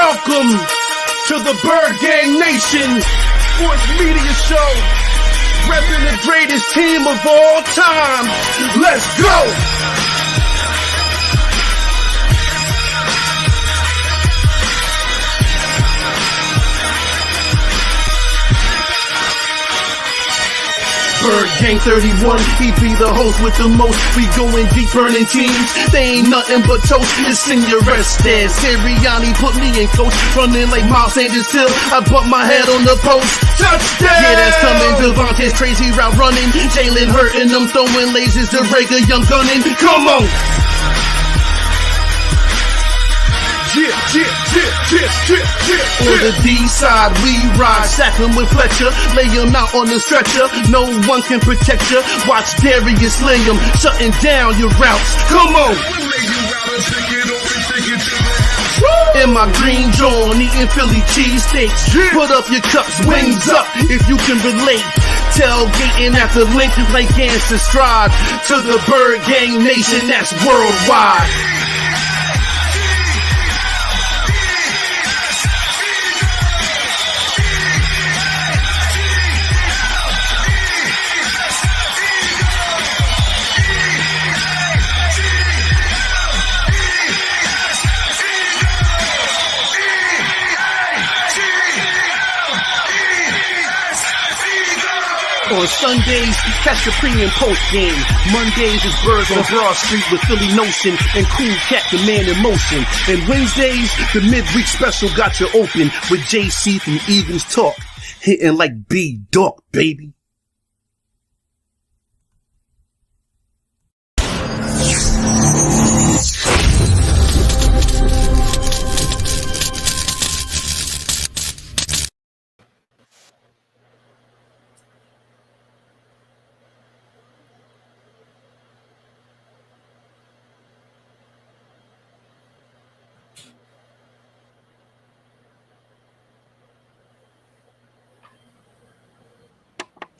Welcome to the Bird Gang Nation Sports Media Show, repping the greatest team of all time. Let's go! Bird Gang 31, he be the host with the most. We going deep, burning teams. They ain't nothing but toast. It's Senor Estes. Sirianni put me in coach, running like Miles Sanders till I bump my head on the post. Touchdown! Yeah, that's coming. Devontae's crazy route running. Jalen hurting them, throwing lasers to Rager, young gunning. Come on! On the D side, we ride, sack him with Fletcher, lay him out on the stretcher. No one can protect you. Watch Darius lay him, shutting down your routes. Come on! In my green John, eating Philly cheesesteaks. Put up your cups, wings up, if you can relate. Tailgating at the link like Gangsta Stride. To the Bird Gang Nation, that's worldwide. On Sundays, catch the pre and post game. Mondays is Birds on Broad Street with Philly Notion and Cool Cat, the man in motion. And Wednesdays, the midweek special got you open with JC from Eagles Talk, hitting like B-Dog, baby.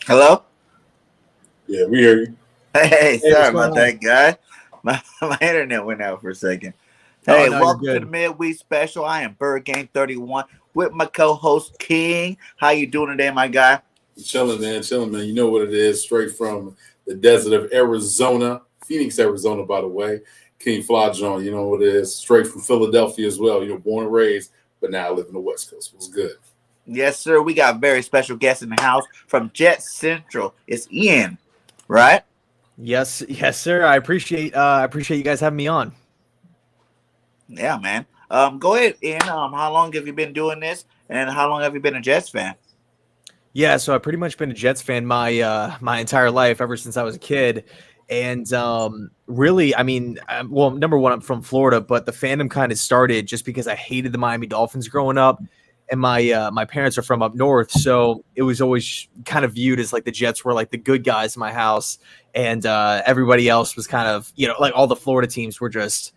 Hello? Yeah, we hear you. Hey, sorry about that, guy. My internet went out for a second. Hey, welcome to the midweek special. I am Bird Gang 31 with my co-host King. How you doing today, my guy? Chilling, man. You know what it is. Straight from the desert of Arizona, Phoenix, Arizona, by the way. King Flajon, you know what it is. Straight from Philadelphia as well. You know, born and raised, but now I live in the West Coast. What's good? Yes, sir. We got a very special guest in the house from Jet Central. It's Ian, right? Yes, sir. I appreciate you guys having me on. Yeah, man. Go ahead, Ian. How long have you been doing this, and how long have you been a Jets fan? Yeah, so I've pretty much been a Jets fan my entire life, ever since I was a kid. And really, I mean, well, number one, I'm from Florida, but the fandom kind of started just because I hated the Miami Dolphins growing up. And my parents are from up north, so it was always kind of viewed as like the Jets were like the good guys in my house, and everybody else was kind of, you know, like all the Florida teams were just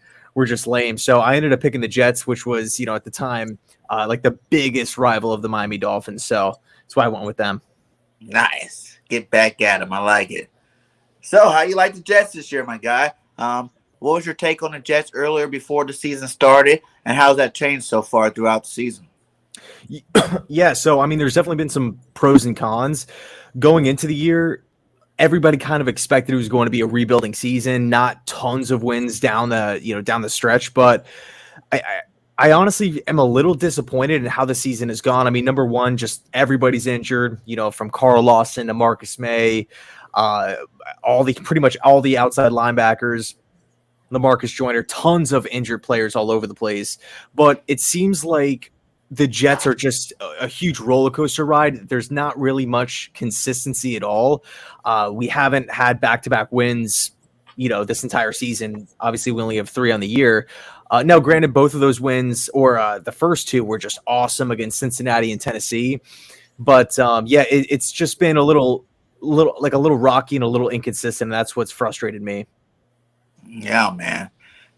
lame. So I ended up picking the Jets, which was, you know, at the time like the biggest rival of the Miami Dolphins. So that's why I went with them. Nice, get back at them. I like it. So how you like the Jets this year, my guy? What was your take on the Jets earlier before the season started, and how's that changed so far throughout the season? Yeah, so I mean, there's definitely been some pros and cons. Going into the year, everybody kind of expected it was going to be a rebuilding season, not tons of wins down the stretch, but I honestly am a little disappointed in how the season has gone. I mean, number one, just everybody's injured, you know, from Carl Lawson to Marcus May, pretty much all the outside linebackers, LaMarcus Joyner, tons of injured players all over the place. But it seems like the Jets are just a huge roller coaster ride. There's not really much consistency at all. We haven't had back-to-back wins, you know, this entire season. Obviously, we only have 3 on the year. Now, granted, both of those wins, or the first 2, were just awesome against Cincinnati and Tennessee. But yeah, it's just been a little rocky and a little inconsistent. And that's what's frustrated me. Yeah, man.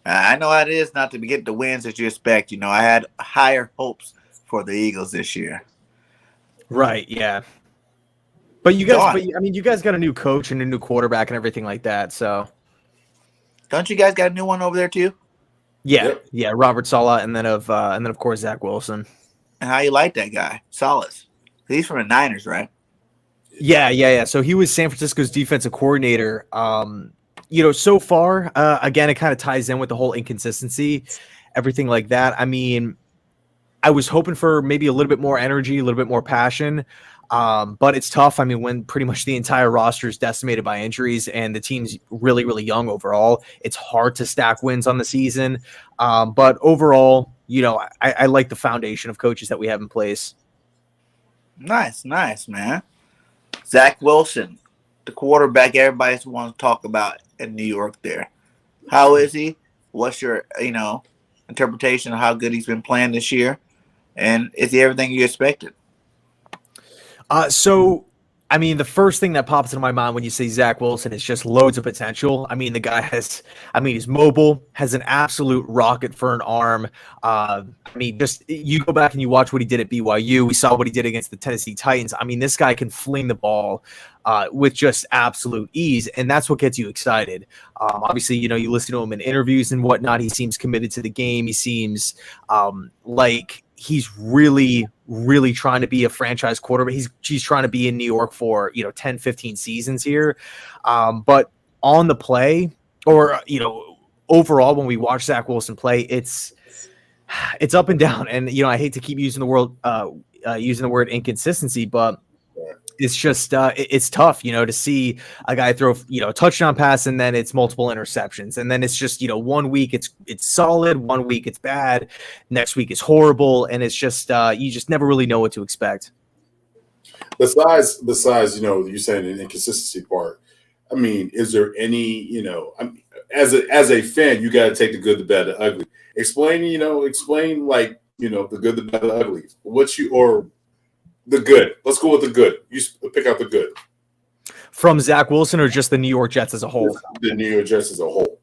I know how it is not to get the wins that you expect. You know, I had higher hopes for the Eagles this year. Right, yeah. But you guys, you guys got a new coach and a new quarterback and everything like that, so. Don't you guys got a new one over there too? Yeah, Yep. yeah, Robert Saleh, and then of course Zach Wilson. And how you like that guy? Solid. He's from the Niners, right? Yeah. So he was San Francisco's defensive coordinator. So far, again, it kind of ties in with the whole inconsistency, everything like that. I mean, I was hoping for maybe a little bit more energy, a little bit more passion. But it's tough. I mean, when pretty much the entire roster is decimated by injuries and the team's really, really young overall, it's hard to stack wins on the season. But overall, I like the foundation of coaches that we have in place. Nice, man. Zach Wilson, the quarterback everybody wants to talk about in New York there. How is he? What's your, interpretation of how good he's been playing this year? And is he everything you expected? So, I mean, the first thing that pops into my mind when you say Zach Wilson is just loads of potential. I mean, the guy he's mobile, has an absolute rocket for an arm. Just you go back and you watch what he did at BYU. We saw what he did against the Tennessee Titans. I mean, this guy can fling the ball with just absolute ease, and that's what gets you excited. Obviously, you listen to him in interviews and whatnot. He seems committed to the game. He seems like he's really, really trying to be a franchise quarterback. He's trying to be in New York for 10, 15 seasons here. But on the play, or overall, when we watch Zach Wilson play, it's up and down. And I hate to keep using the word inconsistency, but it's just it's tough, to see a guy throw a touchdown pass and then it's multiple interceptions, and then it's just 1 week it's solid, 1 week it's bad, next week it's horrible, and it's just you just never really know what to expect. Besides, you saying the inconsistency part. I mean, is there any as a fan, you got to take the good, the bad, the ugly. Explain like the good, the bad, the ugly. The good. Let's go with the good. You pick out the good. From Zach Wilson or just the New York Jets as a whole? The New York Jets as a whole.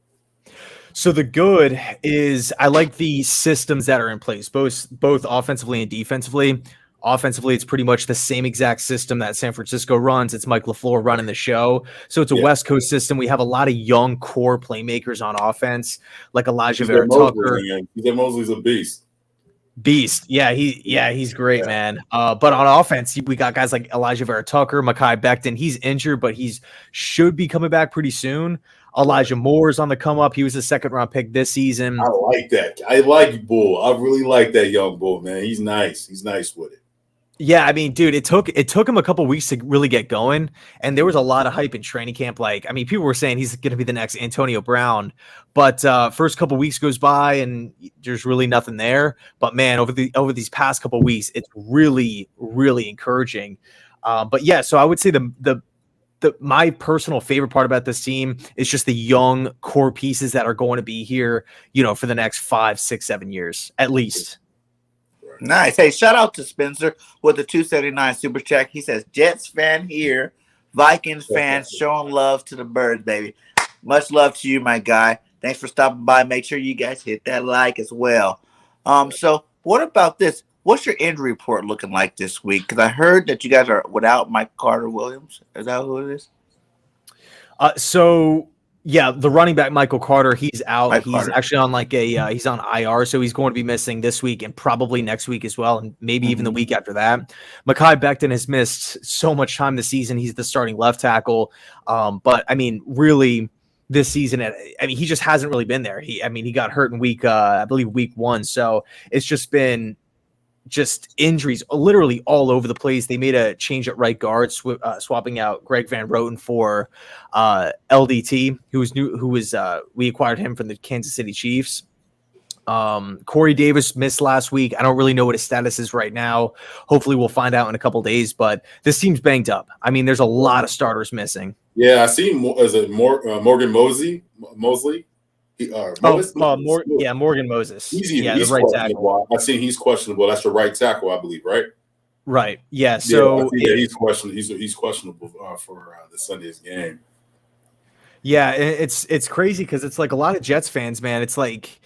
So the good is I like the systems that are in place, both offensively and defensively. Offensively, it's pretty much the same exact system that San Francisco runs. It's Mike LaFleur running the show. So it's a West Coast system. We have a lot of young core playmakers on offense, like Elijah Vera Tucker. Mosley's a beast. He's great, man. But on offense, we got guys like Elijah Vera Tucker, Mekhi Becton. He's injured, but should be coming back pretty soon. Elijah Moore's on the come up. He was a second-round pick this season. I like that. I like Bull. I really like that young Bull, man. He's nice. He's nice with it. Yeah, I mean, dude, it took him a couple weeks to really get going, and there was a lot of hype in training camp. People were saying he's going to be the next Antonio Brown, but first couple weeks goes by and there's really nothing there. But man, over these past couple weeks, it's really, really encouraging. But yeah, so I would say my personal favorite part about this team is just the young core pieces that are going to be here, for the next 5, 6, 7 years at least. Nice. Hey, shout out to Spencer with the 279 super chat. He says, Jets fan here, Vikings fans showing love to the birds, baby. Much love to you, my guy. Thanks for stopping by. Make sure you guys hit that like as well. So what about this? What's your injury report looking like this week? Because I heard that you guys are without Mike Carter-Williams. Is that who it is? The running back Michael Carter, he's out. He's Carter. actually on he's on IR, so he's going to be missing this week and probably next week as well, and maybe even the week after that. Mekhi Becton has missed so much time this season. He's the starting left tackle, but I mean, really, this season, he just hasn't really been there. He got hurt in week 1, so it's just been injuries literally all over the place. They made a change at right guard, swapping out Greg Van Roten for LDT, we acquired him from the Kansas City Chiefs. Corey Davis missed last week. I don't really know what his status is right now. Hopefully we'll find out in a couple days, but this team's banged up. I mean, there's a lot of starters missing. Yeah, I see. Is it Morgan Mosley? Morgan Moses. He's the right tackle. I see he's questionable. That's the right tackle, I believe, right? Right. Yeah. So he's questionable. He's questionable for the Sunday's game. Yeah, it's crazy because it's like a lot of Jets fans, man. It's like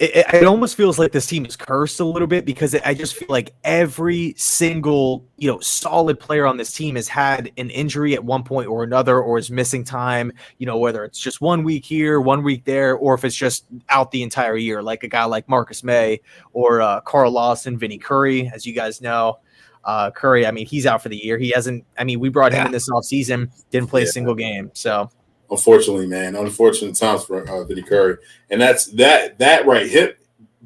it almost feels like this team is cursed a little bit because I just feel like every single, solid player on this team has had an injury at one point or another, or is missing time, whether it's just 1 week here, 1 week there, or if it's just out the entire year, like a guy like Marcus May or Carl Lawson, Vinny Curry, as you guys know. Curry, I mean, he's out for the year. He hasn't, we brought him in this offseason, didn't play a single game. So unfortunately, man, unfortunate times for Vinny Curry. And that's that right.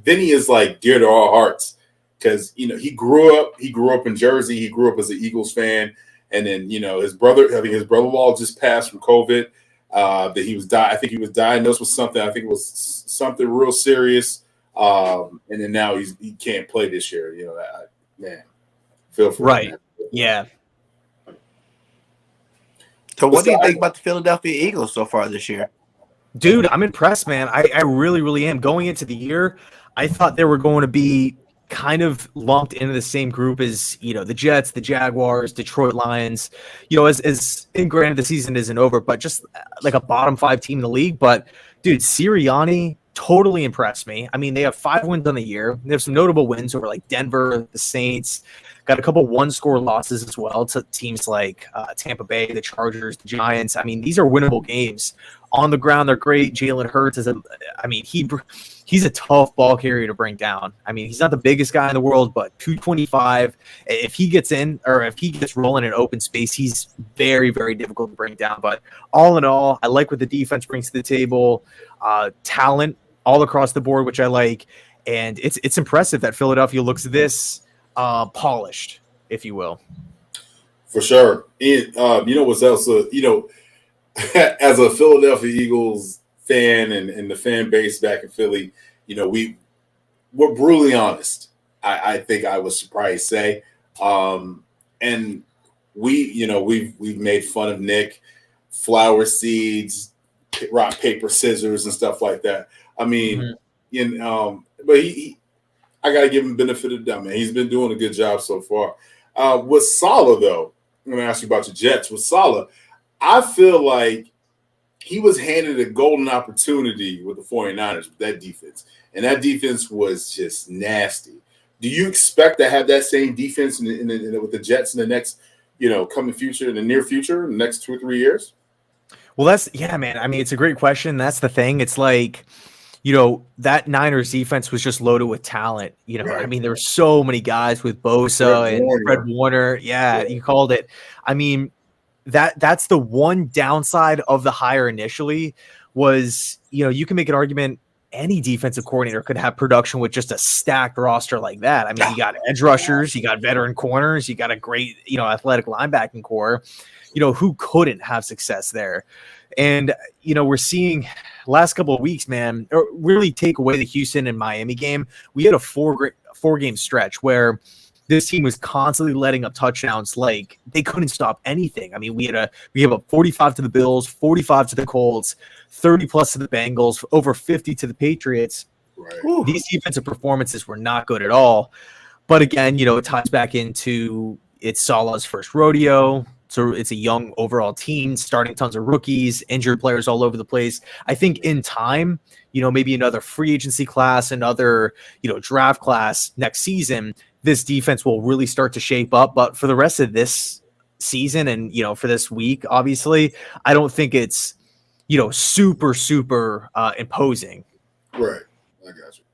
Vinny is like dear to our hearts because, he grew up in Jersey. He grew up as an Eagles fan. And then, his brother-in-law just passed from COVID. I think he was diagnosed with something. I think it was something real serious. And then now he can't play this year. Man. Feel for right. Him. Yeah. So what do you think about the Philadelphia Eagles so far this year? Dude, I'm impressed, man. I really, really am. Going into the year, I thought they were going to be kind of lumped into the same group as, the Jets, the Jaguars, Detroit Lions, and granted the season isn't over, but just like a bottom 5 team in the league. But dude, Sirianni totally impressed me. I mean, they have 5 wins on the year. They have some notable wins over like Denver, the Saints, got a couple one-score losses as well to teams like Tampa Bay, the Chargers, the Giants. I mean, these are winnable games. On the ground, they're great. Jalen Hurts he's a tough ball carrier to bring down. I mean, he's not the biggest guy in the world, but 225. If he gets in or if he gets rolling in open space, he's very, very difficult to bring down. But all in all, I like what the defense brings to the table. Talent all across the board, which I like. And it's impressive that Philadelphia looks this polished, if you will. For sure. And what's else? As a Philadelphia Eagles fan and the fan base back in Philly, we're brutally honest. I think I was surprised to say, and we've made fun of Nick, flower seeds, rock paper scissors, and stuff like that. I mean, but I got to give him benefit of the doubt, man. He's been doing a good job so far. With Saleh, though, I'm going to ask you about your Jets. With Saleh, I feel like he was handed a golden opportunity with the 49ers with that defense. And that defense was just nasty. Do you expect to have that same defense with the Jets in the next, coming future, in the near future, in the next 2 or 3 years? Well, man. I mean, it's a great question. That's the thing. It's like, that Niners defense was just loaded with talent. Right. I mean, there were so many guys with Bosa and Fred Warner. Yeah, you called it. I mean, that's the one downside of the hire initially was, you can make an argument any defensive coordinator could have production with just a stacked roster like that. I mean, you got edge rushers, you got veteran corners, you got a great, athletic linebacking core, who couldn't have success there. And, we're seeing last couple of weeks, man, really take away the Houston and Miami game. We had a four-game stretch where this team was constantly letting up touchdowns like they couldn't stop anything. I mean, we have a 45 to the Bills, 45 to the Colts, 30+ to the Bengals, over 50 to the Patriots. Right. These defensive performances were not good at all. But again, it ties back into it's Saleh's first rodeo. So it's a young overall team, starting tons of rookies, injured players all over the place. I think in time, maybe another free agency class, another, draft class next season, this defense will really start to shape up. But for the rest of this season and, for this week, obviously, I don't think it's, super, super imposing. Right. I got you.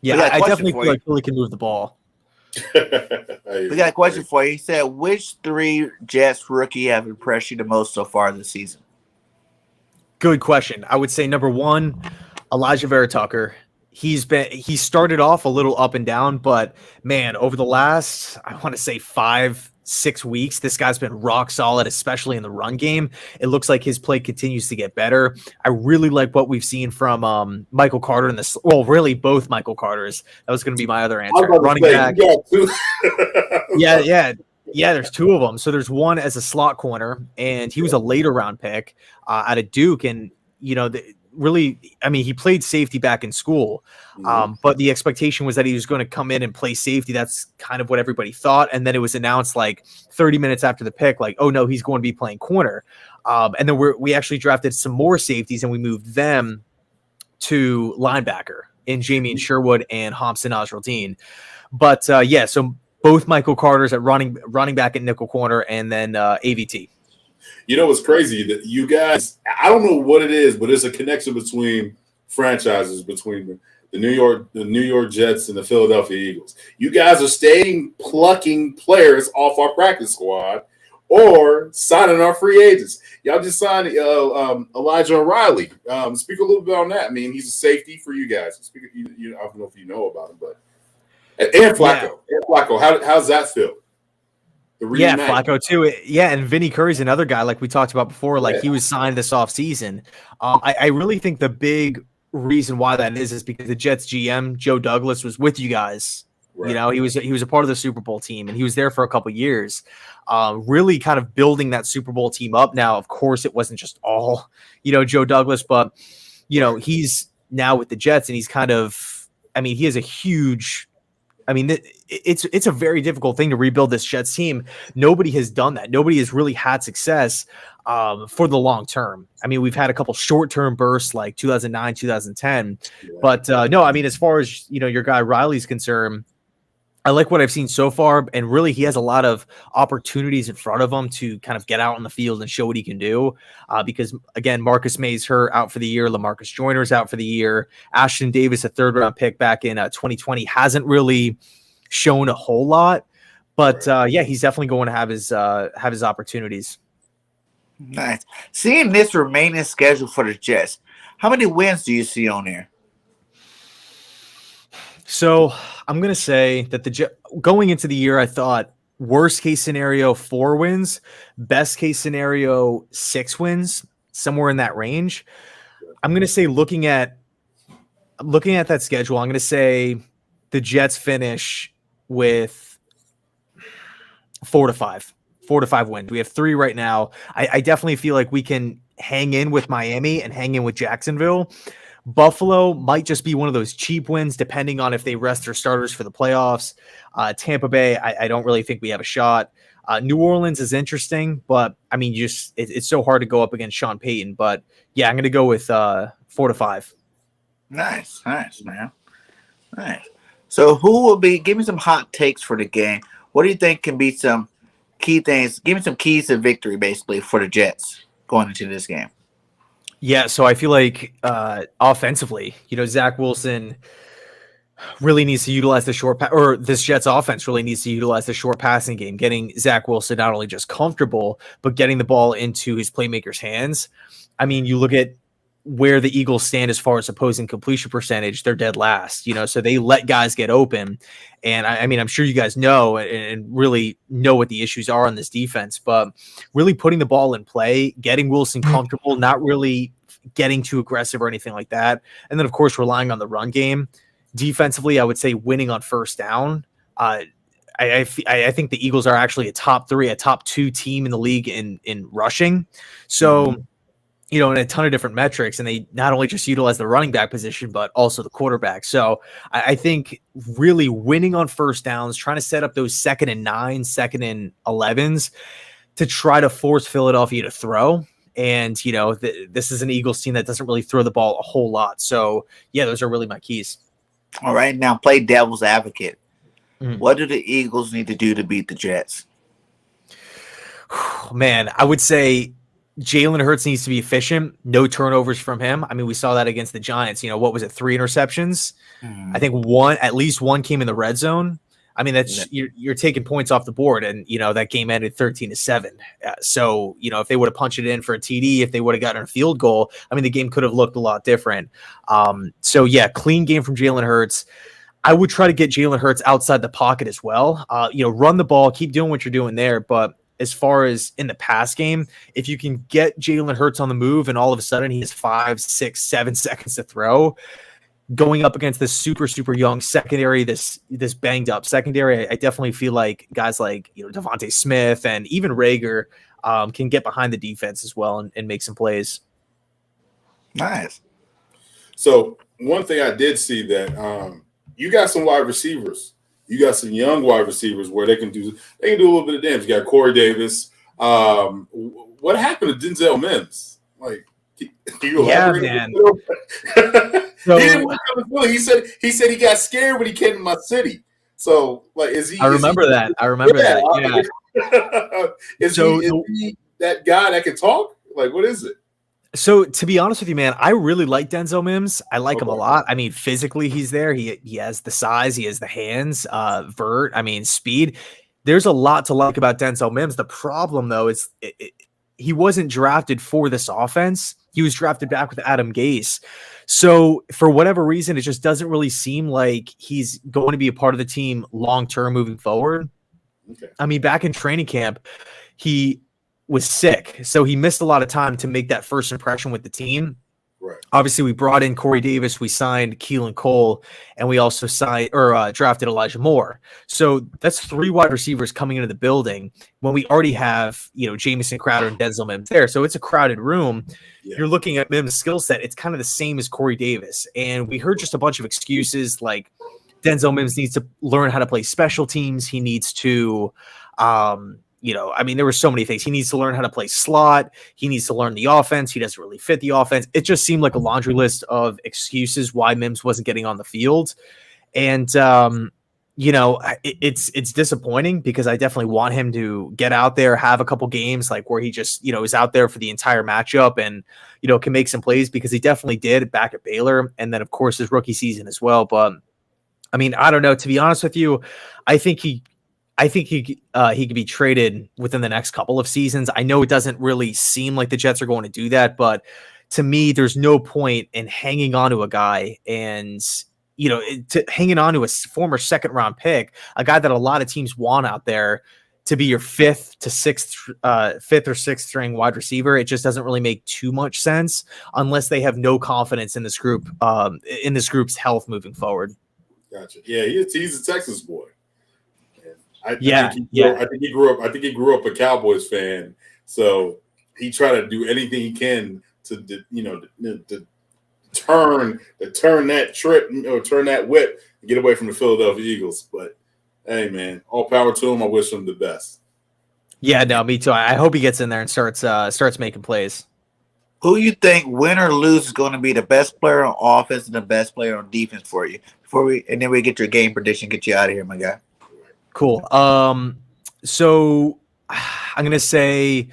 Yeah, I definitely feel like Philly can move the ball. We got a question for you. He said, which 3 Jets rookie have impressed you the most so far this season? Good question. I would say number 1, Elijah Vera Tucker. He started off a little up and down, but man, over the last, I want to say 5-6 weeks, this guy's been rock solid, especially in the run game. It looks like his play continues to get better. I really like what we've seen from Michael Carter in this. Well, really both Michael Carters. That was going to be my other answer. Running back. Yeah. There's 2 of them. So there's one as a slot corner, and he was a later round pick out of Duke. And, really, I mean, he played safety back in school, but the expectation was that he was going to come in and play safety. That's kind of what everybody thought. And then it was announced like 30 minutes after the pick, like, oh no, he's going to be playing corner. And then we actually drafted some more safeties and we moved them to linebacker in Jamie Sherwood and Hamza Nasruddin. But yeah, so both Michael Carter's at running back at nickel corner, and then AVT. You know what's crazy? That you guys, I don't know what it is, but there's a connection between franchises, between the New York Jets and the Philadelphia Eagles. You guys are staying plucking players off our practice squad or signing our free agents. Y'all just signed Elijah O'Reilly. Speak a little bit on that. I mean, he's a safety for you guys. I don't know if you know about him, but and Flacco. Yeah. And Flacco. How's that feel? Yeah, Flacco too. Yeah, and Vinny Curry's another guy like we talked about before. Like he was signed this offseason. I really think the big reason why that is because the Jets GM Joe Douglas was with you guys. Right. You know, he was a part of the Super Bowl team, and he was there for a couple of years, really kind of building that Super Bowl team up. Now, of course, it wasn't just all Joe Douglas, but he's now with the Jets, and he's kind of, he has a huge. It's a very difficult thing to rebuild this Jets team. Nobody has done that. Nobody has really had success for the long term. We've had a couple short-term bursts like 2009, 2010. Yeah. But no, as far as your guy Riley's concerned, I like what I've seen so far, and really he has a lot of opportunities in front of him to kind of get out on the field and show what he can do. Because again, Marcus May's hurt, out for the year. LaMarcus Joyner's out for the year. Ashton Davis, a third-round pick back in 2020, hasn't really shown a whole lot. But yeah, he's definitely going to have his opportunities. Nice. Seeing this remaining schedule for the Jets, how many wins do you see on there? So I'm going to say that going into the year, I thought worst case scenario, 4 wins, best case scenario, 6 wins, somewhere in that range. I'm going to say looking at that schedule, I'm going to say the Jets finish with 4 to 5 wins. We have 3 right now. I definitely feel like we can hang in with Miami and hang in with Jacksonville. Buffalo might just be one of those cheap wins, depending on if they rest their starters for the playoffs. Tampa Bay, I don't really think we have a shot. New Orleans is interesting, but it's so hard to go up against Sean Payton. But yeah, I'm going to go with 4 to 5. Nice, man. Nice. So who will be? Give me some hot takes for the game. What do you think can be some key things? Give me some keys to victory, basically, for the Jets going into this game. Yeah, so I feel like offensively, Zach Wilson really needs to utilize the short or this Jets offense really needs to utilize the short passing game, getting Zach Wilson not only just comfortable, but getting the ball into his playmakers' hands. You look at where the Eagles stand as far as opposing completion percentage, they're dead last, so they let guys get open. And I'm sure you guys know and really know what the issues are on this defense, but really putting the ball in play, getting Wilson comfortable, not really getting too aggressive or anything like that. And then of course, relying on the run game. Defensively, I would say winning on first down. I think the Eagles are actually a top 2 team in the league in rushing. So, in a ton of different metrics, and they not only just utilize the running back position, but also the quarterback. So I think really winning on first downs, trying to set up those 2nd and 9, 2nd and 11s to try to force Philadelphia to throw. And, this is an Eagles team that doesn't really throw the ball a whole lot. So yeah, those are really my keys. All right. Now play devil's advocate. What do the Eagles need to do to beat the Jets? Man, I would say Jalen Hurts needs to be efficient. No turnovers from him. We saw that against the Giants. What was it? 3 interceptions. I think at least one came in the red zone. That's you're taking points off the board, and that game ended 13-7. So if they would have punched it in for a TD, if they would have gotten a field goal, the game could have looked a lot different. So yeah, clean game from Jalen Hurts. I would try to get Jalen Hurts outside the pocket as well. Run the ball, keep doing what you're doing there, but as far as in the pass game, if you can get Jalen Hurts on the move and all of a sudden he has 5, 6, 7 seconds to throw, going up against this super, super young secondary, this banged up secondary, I definitely feel like guys like Devontae Smith and even Rager can get behind the defense as well and make some plays. Nice. So one thing I did see that you got some wide receivers. You got some young wide receivers where they can do a little bit of damage. You got Corey Davis. What happened to Denzel Mims? Like, can you elaborate? Yeah, man. So He didn't want to come to Philly. He said he got scared when he came to my city. So, like, is he? I remember that. I remember that. Yeah. Is he that guy that can talk? Like, what is it? So to be honest with you, man, I really like Denzel Mims. I like him a lot. I mean, physically, he's there. He has the size. He has the hands. Vert. I mean, speed. There's a lot to like about Denzel Mims. The problem, though, is he wasn't drafted for this offense. He was drafted back with Adam Gase. So for whatever reason, it just doesn't really seem like he's going to be a part of the team long term moving forward. Okay. I mean, back in training camp, he was sick, so he missed a lot of time to make that first impression with the team. Right. Obviously, we brought in Corey Davis, we signed Keelan Cole, and we also drafted Elijah Moore. So that's 3 wide receivers coming into the building when we already have, Jamison Crowder and Denzel Mims there. So it's a crowded room. Yeah. You're looking at Mims' skill set. It's kind of the same as Corey Davis. And we heard just a bunch of excuses like Denzel Mims needs to learn how to play special teams. He needs to, there were so many things. He needs to learn how to play slot. He needs to learn the offense. He doesn't really fit the offense. It just seemed like a laundry list of excuses why Mims wasn't getting on the field. And, it's disappointing because I definitely want him to get out there, have a couple games like where he just, is out there for the entire matchup and, can make some plays because he definitely did back at Baylor. And then, of course, his rookie season as well. But, I mean, I don't know. To be honest with you, I think he could be traded within the next couple of seasons. I know it doesn't really seem like the Jets are going to do that, but to me, there's no point in hanging on to a guy and, hanging on to a former second round pick, a guy that a lot of teams want out there to be your fifth or sixth string wide receiver. It just doesn't really make too much sense unless they have no confidence in this group, in this group's health moving forward. Gotcha. Yeah, he's a Texas boy. I think he grew up a Cowboys fan, so he tried to do anything he can to turn that whip and get away from the Philadelphia Eagles. But hey, man, all power to him. I wish him the best. Yeah, no, me too. I hope he gets in there and starts making plays. Who you think, win or lose, is going to be the best player on offense and the best player on defense for you? And then we get your game prediction, get you out of here, my guy. Cool. So I'm going to say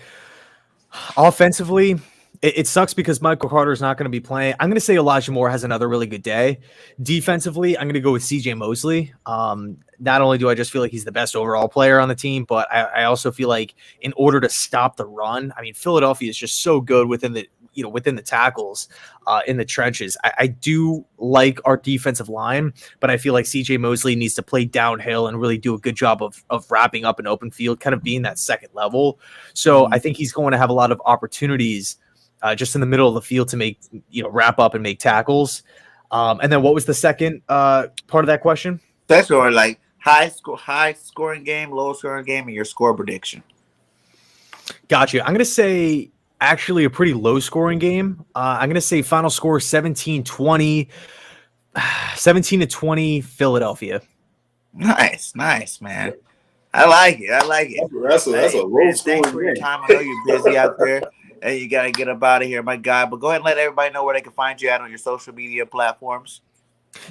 offensively, it sucks because Michael Carter is not going to be playing. I'm going to say Elijah Moore has another really good day. Defensively, I'm going to go with CJ Mosley. Not only do I just feel like he's the best overall player on the team, but I also feel like in order to stop the run, I mean, Philadelphia is just so good within the tackles in the trenches. I do like our defensive line, but I feel like CJ Mosley needs to play downhill and really do a good job of wrapping up an open field, kind of being that second level. So I think he's going to have a lot of opportunities just in the middle of the field to make, wrap up and make tackles. And then what was the second part of that question? That's more like high scoring game, low scoring game, and your score prediction. Gotcha. I'm going to say actually a pretty low scoring game. I'm going to say final score 17-20 Philadelphia. Nice, man. I like it. That's a low scoring Thanks for your time. I know you're busy out there and you got to get up out of here, my guy. But go ahead and let everybody know where they can find you at on your social media platforms.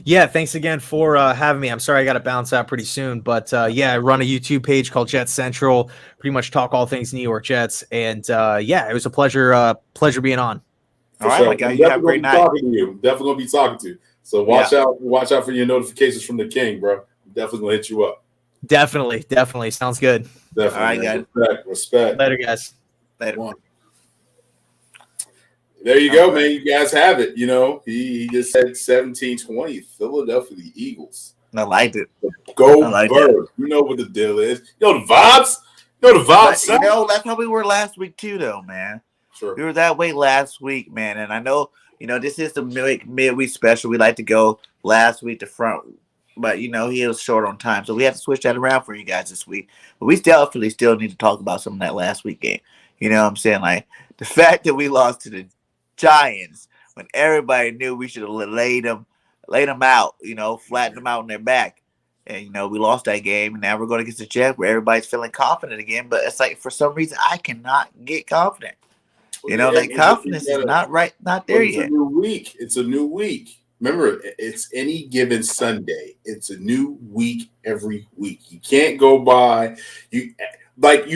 Yeah, thanks again for having me. I'm sorry I got to bounce out pretty soon, but I run a YouTube page called Jets Central. Pretty much talk all things New York Jets, and it was a pleasure being on. All right, my guy, you have a great night. Definitely gonna be talking to you. So watch out for your notifications from the King, bro. I'm definitely gonna hit you up. Definitely, sounds good. Definitely. All right, guys. Respect. Later, guys. Later. There you go, man. You guys have it. He just said 17-20 Philadelphia Eagles. I liked it. Go Birds. You know what the deal is. You know the vibes. That's how we were last week too, though, man. Sure. We were that way last week, man. And I know, this is the midweek special. We like to go last week to front, but he was short on time, so we had to switch that around for you guys this week. But we definitely still need to talk about some of that last week game. You know what I'm saying? Like the fact that we lost to the Giants when everybody knew we should have laid them out, flattened them out on their back. And, we lost that game. And now we're going against the Jets where everybody's feeling confident again. But it's like, for some reason, I cannot get confident. Confidence is not there yet. It's a new week. Remember, it's any given Sunday. It's a new week every week. You can't go by. You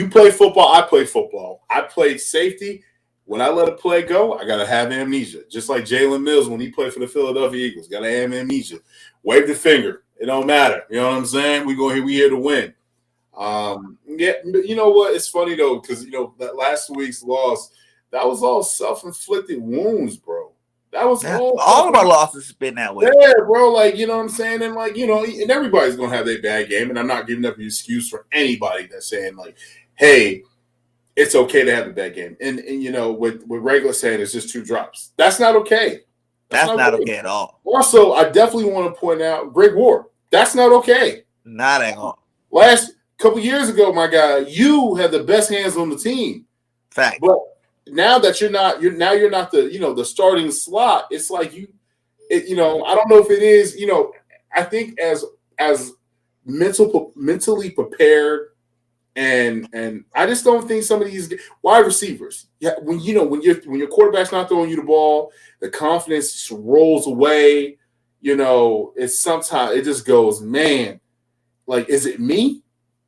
play football. I play football. I played safety. When I let a play go, I gotta have amnesia. Just like Jalen Mills when he played for the Philadelphia Eagles, gotta have amnesia. Wave the finger. It don't matter. You know what I'm saying? We here to win. Yeah, you know what? It's funny though, because that last week's loss, that was all self-inflicted wounds, bro. That was all of our losses have been that way. Yeah, bro. Like, you know what I'm saying? And and everybody's gonna have their bad game. And I'm not giving up an excuse for anybody that's saying, like, hey, it's okay to have a bad game. And what regular saying is just 2 drops. That's not okay. That's not okay at all. Also, I definitely want to point out Greg Ward. That's not okay. Not at all. Last couple years ago, my guy, you had the best hands on the team. Fact. But now that you're not the the starting slot, it's like I don't know if it is, I think as mentally prepared and I just don't think some of these wide receivers, when your quarterback's not throwing you the ball, the confidence rolls away, it's sometimes it just goes, man, like, is it me?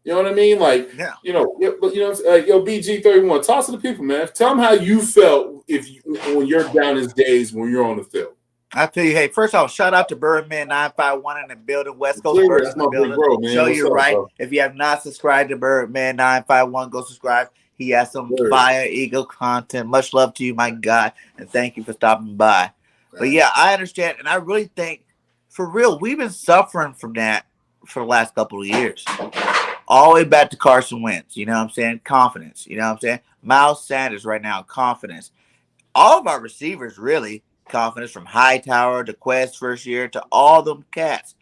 You know what I mean? Like, yeah. BG31, talk to the people, man. Tell them how you felt when you're down his days when you're on the field. I tell you, hey, first off, shout out to Birdman 951 in the building, West Coast Birds in the building. Bro, man. Show you right. Bro? If you have not subscribed to Birdman 951, go subscribe. He has some fire Eagle content. Much love to you, my guy, and thank you for stopping by. But yeah, I understand, and I really think, for real, we've been suffering from that for the last couple of years. All the way back to Carson Wentz, you know what I'm saying? Confidence, you know what I'm saying? Miles Sanders right now, confidence. All of our receivers, really, confidence, from Hightower to Quest first year to all them cats.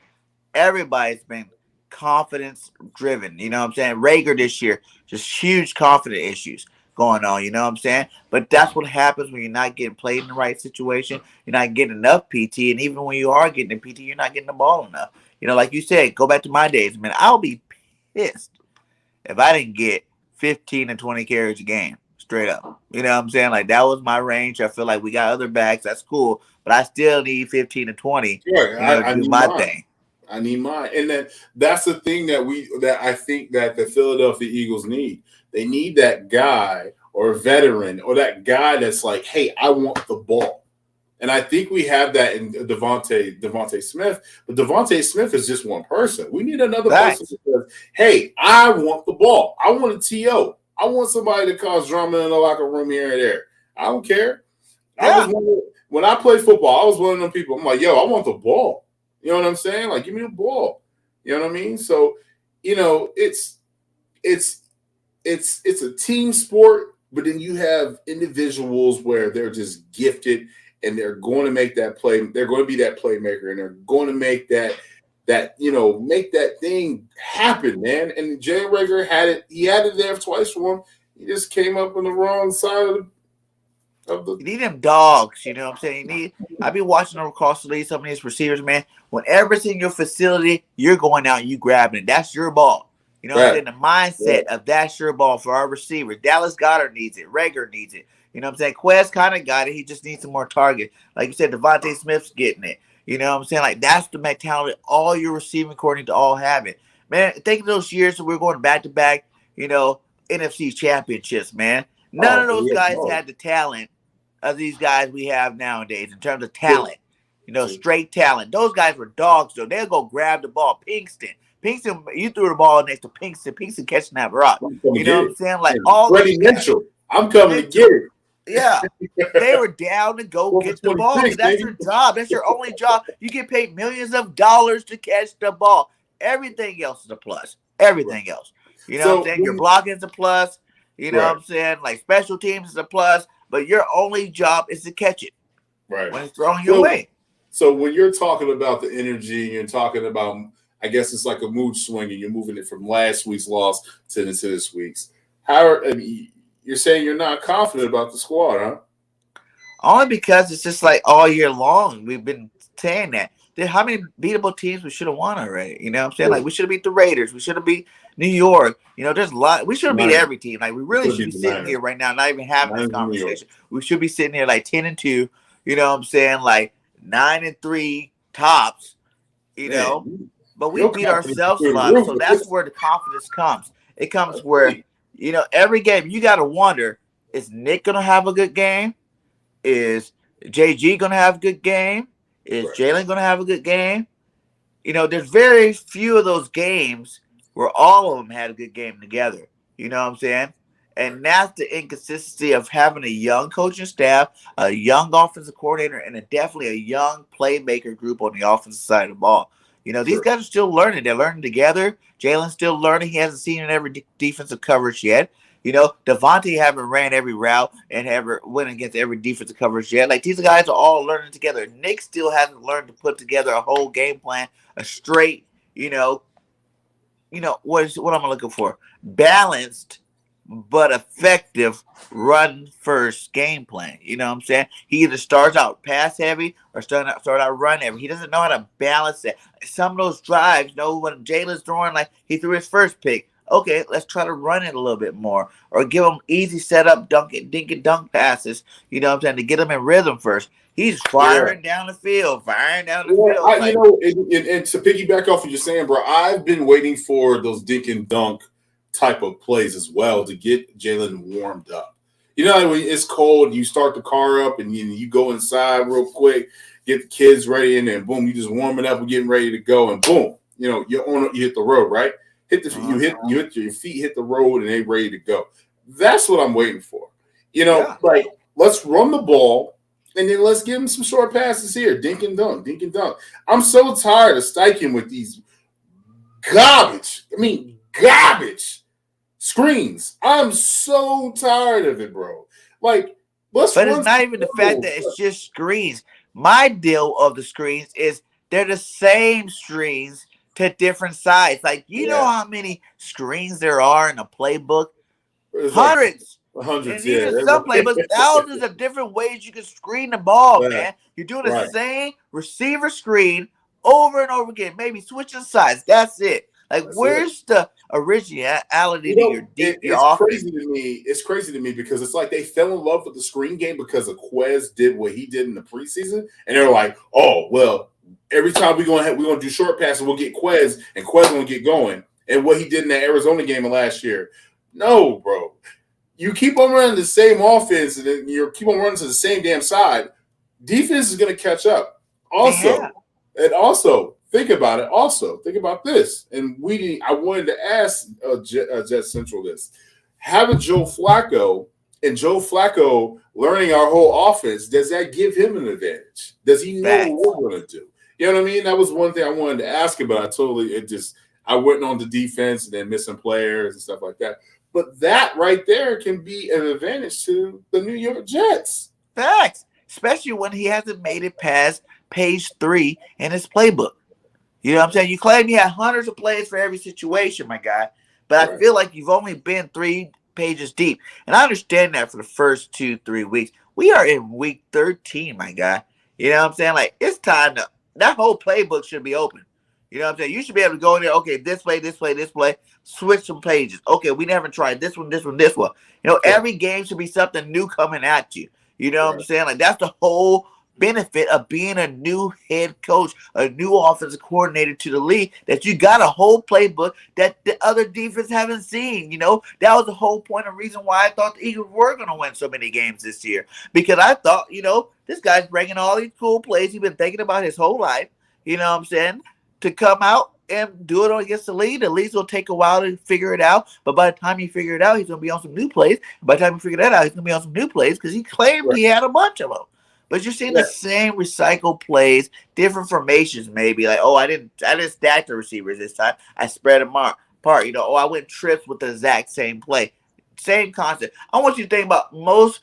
Everybody's been confidence-driven, you know what I'm saying? Rager this year, just huge confidence issues going on, you know what I'm saying? But that's what happens when you're not getting played in the right situation. You're not getting enough PT, and even when you are getting the PT, you're not getting the ball enough. Like you said, go back to my days, man. I'll be pissed if I didn't get 15 and 20 carries a game, straight up. You know what I'm saying? Like, that was my range. I feel like we got other backs. That's cool. But I still need 15 and 20 I do my thing. I need mine. And that's the thing that I think that the Philadelphia Eagles need. They need that guy or a veteran or that guy that's like, hey, I want the ball. And I think we have that in Devontae Smith. But Devontae Smith is just one person. We need another person that says, hey, I want the ball. I want a TO. I want somebody to cause drama in the locker room here and there. I don't care. Yeah. When I played football, I was one of them people. I'm like, yo, I want the ball. You know what I'm saying? Like, give me the ball. You know what I mean? So, it's a team sport, but then you have individuals where they're just gifted and they're going to make that play. They're going to be that playmaker, and they're going to make that make that thing happen, man. And Jay Rager had it. He had it there twice for him. He just came up on the wrong side of the. You need them dogs, you know what I'm saying? I be watching them across the league, some of these receivers, man. Whenever it's in your facility, you're going out and you grabbing it. That's your ball. You know what I'm saying? The mindset of that's your ball for our receivers. Dallas Goedert needs it. Rager needs it. You know what I'm saying? Quest kind of got it. He just needs some more target. Like you said, Devontae Smith's getting it. You know what I'm saying? Like, that's the mentality all your receiving core need to all have it. Man, think of those years that we're going back-to-back, NFC championships, man. None of those guys had the talent of these guys we have nowadays in terms of talent. Straight talent. Those guys were dogs, though. They'll go grab the ball. Pinkston, you threw the ball next to Pinkston. Pinkston catching that rock. You know what I'm saying? Like, all Freddie Mitchell. I'm coming to get it. Yeah, they were down to go get the ball. That's your job. That's your only job. You get paid millions of dollars to catch the ball. Everything else is a plus. Everything else. You know what I'm saying? Your blocking is a plus. You know what I'm saying? Like, special teams is a plus. But your only job is to catch it. Right. When it's thrown your way. So when you're talking about the energy, you're talking about, I guess it's like a mood swing, and you're moving it from last week's loss to this week's. You're saying you're not confident about the squad, huh? Only because it's just like all year long we've been saying that. How many beatable teams we should have won already? You know what I'm saying? Like, we should have beat the Raiders. We should have beat New York. There's a lot. We should have beat every team. Like, we really should be sitting here right now, not even having this conversation. We should be sitting here like 10-2. You know what I'm saying? Like, 9-3 tops, you Man, know. But we your beat confidence ourselves is a through the lot. roof So with that's this. where the confidence comes. It comes where, every game you got to wonder, is Nick going to have a good game? Is JG going to have a good game? Is Right. Jalen going to have a good game? There's very few of those games where all of them had a good game together. You know what I'm saying? And that's the inconsistency of having a young coaching staff, a young offensive coordinator, and definitely a young playmaker group on the offensive side of the ball. These guys are still learning. They're learning together. Jalen's still learning. He hasn't seen in every defensive coverage yet. Devontae haven't ran every route and ever went against every defensive coverage yet. Like, these guys are all learning together. Nick still hasn't learned to put together a whole game plan, a straight, what am I looking for? Balanced but effective run first game plan. You know what I'm saying? He either starts out pass heavy or start out run heavy. He doesn't know how to balance it. Some of those drives, when Jalen's throwing, like he threw his first pick. Okay, let's try to run it a little bit more, or give him easy setup, dink and dunk passes. You know what I'm saying, to get him in rhythm first. He's firing down the field, and to piggyback off what you're saying, bro, I've been waiting for those dink and dunk type of plays as well to get Jalen warmed up. When it's cold, you start the car up and you go inside real quick, get the kids ready, and then boom, you just warming up and getting ready to go, and boom, you hit the road, right? You hit your feet, hit the road, and they ready to go. That's what I'm waiting for. Like, let's run the ball, and then let's give him some short passes here, dink and dunk. I'm so tired of Steichen with these garbage screens. I'm so tired of it, bro. Like, but it's not even the fact that it's just screens. My deal of the screens is they're the same screens to different sides. Like, know how many screens there are in a playbook? Hundreds. Hundreds, and even some playbooks, thousands of different ways you can screen the ball, man. You're doing the same receiver screen over and over again, maybe switching sides. That's it. Like, where's the originality to your offense? It's crazy to me because it's like they fell in love with the screen game because of Quez did what he did in the preseason, and they're like, oh well, every time we're gonna do short passes, we'll get Quez, and Quez gonna get going. And what he did in that Arizona game of last year, no, bro. You keep on running the same offense, and then you keep on running to the same damn side. Defense is gonna catch up. Also, think about it. Also, think about this. And I wanted to ask Jet Central this: having Joe Flacco learning our whole offense, does that give him an advantage? Does he know what we're going to do? You know what I mean? That was one thing I wanted to ask him, but I went on the defense and then missing players and stuff like that. But that right there can be an advantage to the New York Jets. Facts. Especially when he hasn't made it past page 3 in his playbook. You know what I'm saying? You claim you had hundreds of plays for every situation, my guy. But I feel like you've only been 3 pages deep. And I understand that for the first 2-3 weeks. We are in week 13, my guy. You know what I'm saying? Like, it's time to – that whole playbook should be open. You know what I'm saying? You should be able to go in there, okay, this play, switch some pages. Okay, we never tried this one. Every game should be something new coming at you. You know what I'm saying? Like, that's the whole benefit of being a new head coach, a new offensive coordinator to the league, that you got a whole playbook that the other defense haven't seen. That was the whole point and reason why I thought the Eagles were going to win so many games this year, because I thought, this guy's bringing all these cool plays he's been thinking about his whole life, you know what I'm saying, to come out and do it against the league. The leagues will take a while to figure it out, but by the time you figure it out, he's going to be on some new plays. By the time you figure that out, he's going to be on some new plays because he claimed he had a bunch of them. But you're seeing the same recycled plays, different formations maybe. Like, I didn't stack the receivers this time. I spread them apart. I went trips with the exact same play. Same concept. I want you to think about most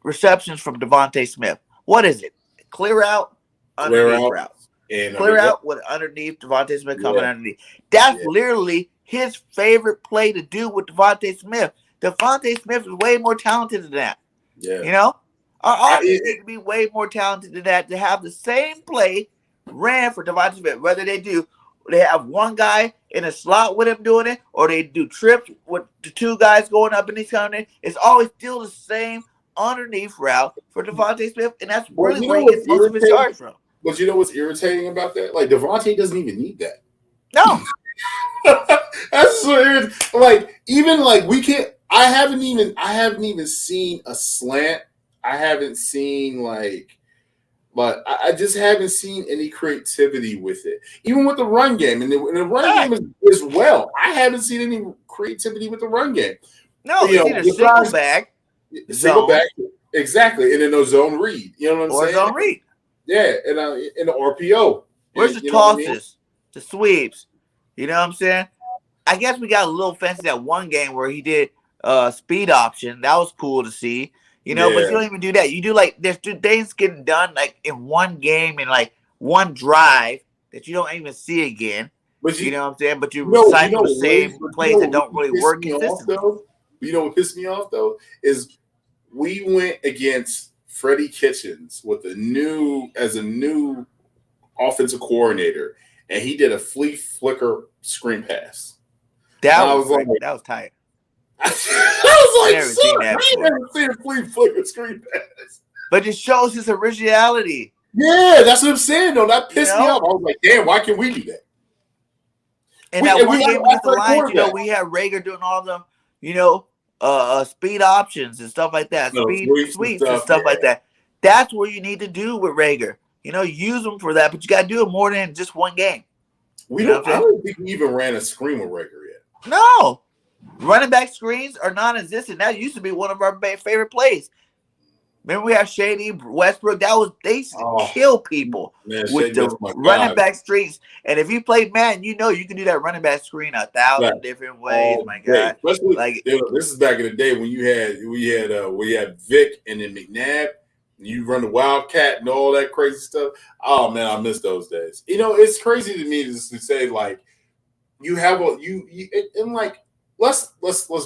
receptions from Devontae Smith. What is it? Clear out, underneath route. Clear out with underneath Devontae Smith coming underneath. That's literally his favorite play to do with Devontae Smith. Devontae Smith is way more talented than that. Yeah. Our offense needs to be way more talented than that to have the same play ran for Devontae Smith. Whether they have one guy in a slot with him doing it, or they do trips with the 2 guys going up and he's coming in. It's always still the same underneath route for Devontae Smith, and that's really where he gets most of his yards from. But you know what's irritating about that? Like Devontae doesn't even need that. No, That's so irritating. Like even like we can't. I haven't even seen a slant. I haven't seen but I just haven't seen any creativity with it. Even with the run game, and the run game is well. I haven't seen any creativity with the run game. no, You it's know, either single back, single zone, back, exactly, and then no zone read. You know what I'm or saying? zone read. Yeah, and in the RPO. Where's the You know what I mean? tosses, the sweeps? You know what I'm saying? I guess we got a little fancy that one game where he did speed option. That was cool to see. You know, but you don't even do that. You do like there's things getting done like in one game and like one drive that you don't even see again. But You know what I'm saying? But you know, recycle the same plays that don't what really pissed work me off, consistently. though? You know what pissed me off though is we went against Freddie Kitchens with a new offensive coordinator, and he did a flea flicker screen pass. That I was was like- that was tight. I was like, Never seen that I before. never seen a flea flicker screen pass. But it shows his originality. Yeah, that's what I'm saying though. That pissed me know? off. I was like, damn, why can't we do that? And We- that and one we game have against the athletic Lions, you know, quarterback. we had Rager doing all them, you know, speed options and stuff like that, No, speed sweeps and sweeps and stuff, stuff like yeah. that. That's what you need to do with Rager. You know, use them for that, but you got to do it more than just one game. We You know don't. what I I'm don't think we even ran a screen with Rager yet. No, running back screens are non-existent. That used to be one of our favorite plays. Remember, we have Shady Westbrook. They used to kill people Man, with Shady, the that's my running guy. back screens. And if you played Madden, you know you can do that running back screen 1,000 Right. different ways. All My day. God, Especially, like this is back in the day when we had Vic and then McNabb. And you run the Wildcat and all that crazy stuff. Oh man, I miss those days. You know, it's crazy to me to say like you have and like let's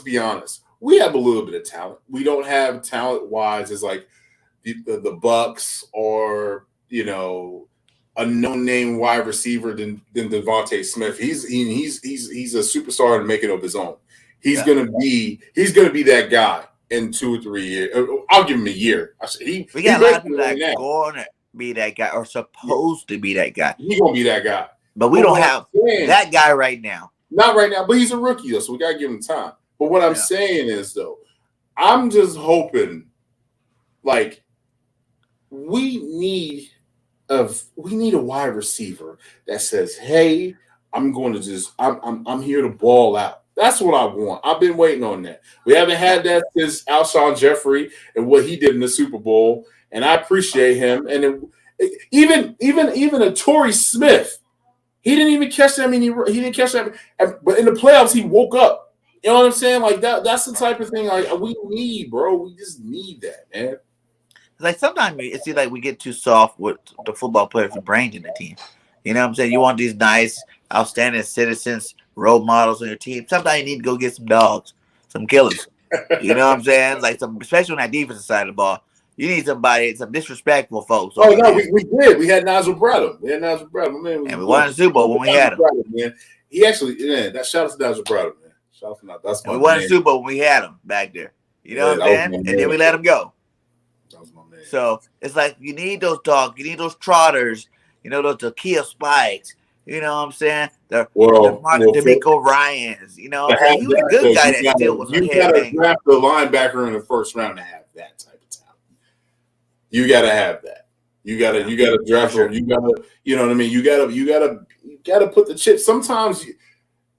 be honest. We have a little bit of talent. We don't have talent wise as like the Bucks or you know a no-name wide receiver than Devontae Smith. He's a superstar in making of his own. He's gonna be that guy in 2 or 3 years. I'll give him a year. we got a lot of people that are going to be that guy or supposed to be that guy, He's gonna be that guy. but we But don't what have I'm saying- that guy right now. Not right now, but he's a rookie though, so we gotta give him time. But what I'm Yeah. saying is though, I'm just hoping like we need a wide receiver that says, "Hey, I'm here to ball out." That's what I want. I've been waiting on that. We haven't had that since Alshon Jeffrey and what he did in the Super Bowl, and I appreciate him. And even a Torrey Smith, he didn't even catch that. I mean, he didn't catch that, but in the playoffs, he woke up. You know what I'm saying? Like that. That's the type of thing like we need, bro. We just need that, man. Like sometimes it seems like we get too soft with the football players who bring in the team. You know what I'm saying? You want these nice, outstanding citizens, role models on your team. Sometimes you need to go get some dogs, some killers. You know what I'm saying? Like especially on that defensive side of the ball. You need some disrespectful folks. Oh over no, there. we did. We had Nigel Bradham. Man, And we won the Super Bowl when we had him. Man. He actually, that shout out to Nigel Bradham, man. Shout out to Nigel. That's my And we won the man. Super Bowl when we had him back there. You know Yeah, what I'm that was saying? my And man. then we let him go. That was my man. So it's like you need those dogs, you need those trotters, you know, those Kia Spikes. You know what I'm saying? D'Amico Ryans. You know what I'm saying? He was a good guy that still was a You got to headbanger. draft a linebacker in the first round to have that type of talent. You got to have that. You got to draft. For sure. You got to, you know what I mean. You got to put the chips. Sometimes,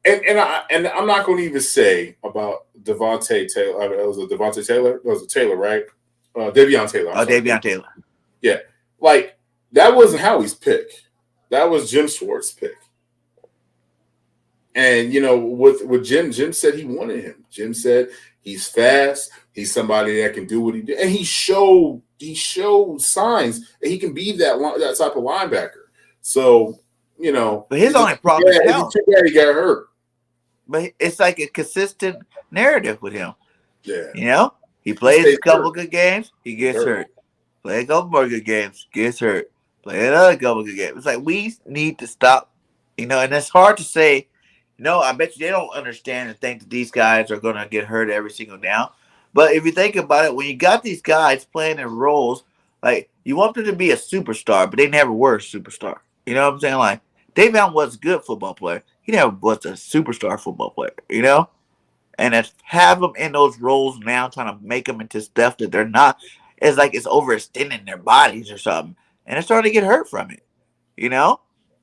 and I'm not going to even say about Devontae Taylor. It was a Devontae Taylor. It was a Taylor, right? Davion Taylor. I'm sorry. Davion Taylor. Yeah, like that wasn't Howie's pick. That was Jim Schwartz's pick. And you know, with Jim said he wanted him. Jim said he's fast. He's somebody that can do what he did, and he showed signs that he can be that type of linebacker. So you know, But his only problem is health. he got hurt. But it's like a consistent narrative with him. Yeah, You know, he plays stays a couple hurt. good games, he gets Hurt. hurt. Play a couple more good games, gets hurt. Play another couple good games. It's like we need to stop. You know, and it's hard to say. No, I bet you they don't understand and think that these guys are going to get hurt every single down. But if you think about it, when you got these guys playing in roles, like You want them to be a superstar, but they never were a superstar. You know what I'm saying? Like Dave Allen was a good football player. He never was a superstar football player. You know, and to have them in those roles now, trying to make them into stuff that they're not, it's like it's overextending their bodies or something, and it's starting to get hurt from it. You know.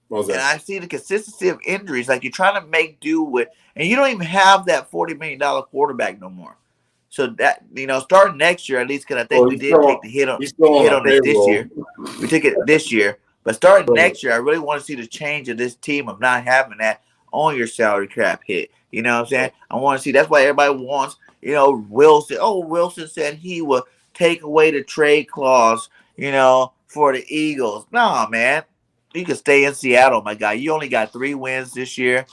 What was And that? I see the consistency of injuries. Like you're trying to make do with, and you don't even have that $40 million quarterback no more. So that starting next year at least, because I think Well, we did take the hit on he's still on a it this payroll. year. We took it this year, but starting next year, I really want to see the change of this team of not having that on your salary cap hit. You know what I'm saying? I want to see. That's why everybody wants. Wilson. Oh, Wilson said he will take away the trade clause. For the Eagles. No, man. You can stay in Seattle, my guy. You only got 3 wins this year.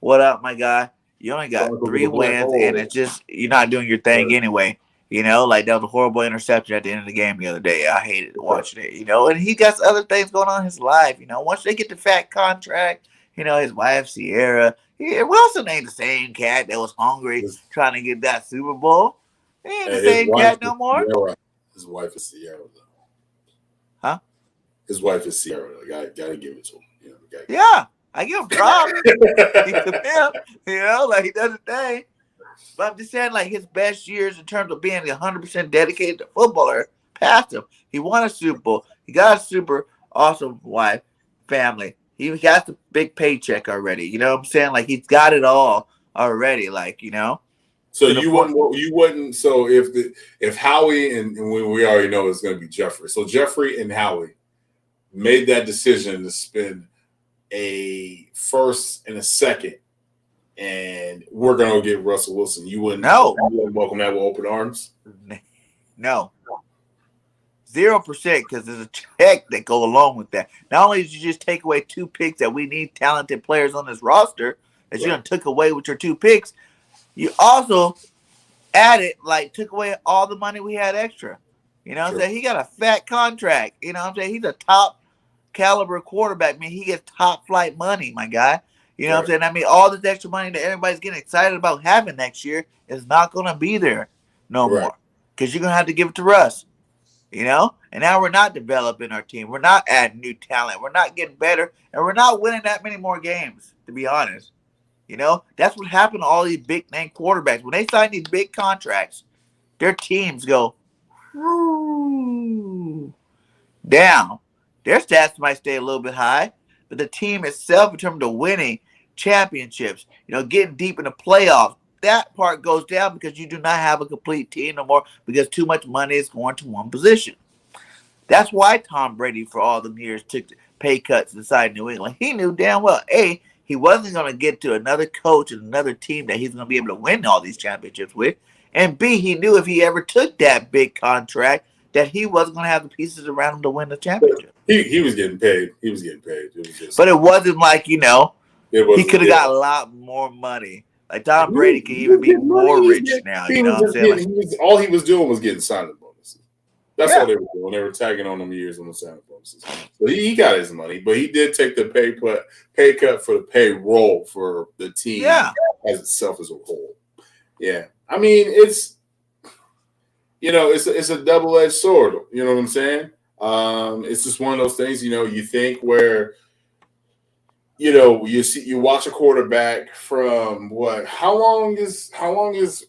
What up, my guy? You only got 3 wins, and it's just you're not doing your thing anyway. Like that was a horrible interception at the end of the game the other day. I hated watching it. And he got other things going on in his life. Once they get the fat contract, his wife Sierra. Wilson ain't the same cat that was hungry trying to get that Super Bowl. He ain't the same cat no more. Sierra. His wife is Sierra, though. Huh? His wife is Sierra. Gotta give it to him. Yeah, I give him props. He's a pimp, like he does a thing. But I'm just saying, like his best years in terms of being 100% dedicated to footballer past him. He won a Super Bowl. He got a super awesome wife, family. He got the big paycheck already. You know what I'm saying? Like he's got it all already. So you wouldn't. So if Howie and we already know it's going to be Jeffrey. So Jeffrey and Howie made that decision to spend a first and a second, and we're going to get Russell Wilson. You wouldn't welcome that with open arms? No. 0%, because there's a check that go along with that. Not only did you just take away 2 picks that we need talented players on this roster that you done took away with your 2 picks, you also took away all the money we had extra. You know what I'm saying? He got a fat contract. You know what I'm saying? He's a top caliber quarterback. I mean, he gets top flight money, my guy. You know what I'm saying? I mean, all this extra money that everybody's getting excited about having next year is not going to be there no more, because you're going to have to give it to Russ. And now we're not developing our team. We're not adding new talent. We're not getting better, and we're not winning that many more games, to be honest. That's what happened to all these big name quarterbacks. When they sign these big contracts, their teams go down. Their stats might stay a little bit high, but the team itself, in terms of winning championships, getting deep in the playoffs, that part goes down because you do not have a complete team no more, because too much money is going to one position. That's why Tom Brady, for all them years, took pay cuts inside New England. He knew damn well, A, he wasn't going to get to another coach and another team that he's going to be able to win all these championships with. And B, he knew if he ever took that big contract that he wasn't going to have the pieces around him to win the championship. He was getting paid. He was getting paid. But it wasn't like, he could have got a lot more money. Like Tom Brady could even be more rich now. You know what I'm saying? All he was doing was getting signing bonuses. That's all they were doing. They were tagging on them years on the signing bonuses. So he got his money, but he did take the pay cut for the payroll for the team as itself as a whole. Yeah. I mean, it's a double-edged sword. You know what I'm saying? It's just one of those things, you think where, you watch a quarterback from what? How long is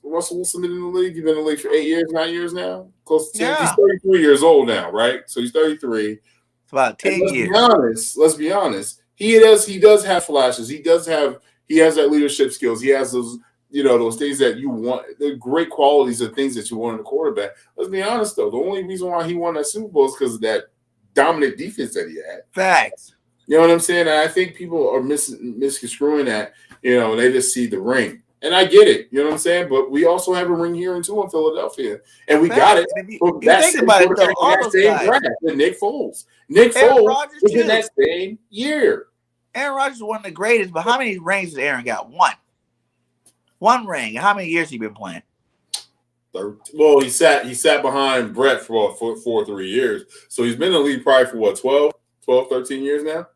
Russell Wilson been in the league? He's been in the league for 8 years, 9 years now? Close to 10. Yeah. He's 33 years old now, right? So he's 33. It's about 10 years. Let's be honest. He does have flashes. He has that leadership skills. He has those, those things that you want, the great qualities of things that you want in a quarterback. Let's be honest, though. The only reason why he won that Super Bowl is because of that dominant defense that he had. Facts. You know what I'm saying? And I think people are misconstruing that. They just see the ring. And I get it. You know what I'm saying? But we also have a ring here in Philadelphia. And we got it. That same draft with Nick Foles. Nick Foles was in that same year. Aaron Rodgers is one of the greatest, but how many rings did Aaron got? One ring. How many years he been playing? Well, he sat behind Brett for 3 years. So he's been in the league probably for what, 12, 13 years now?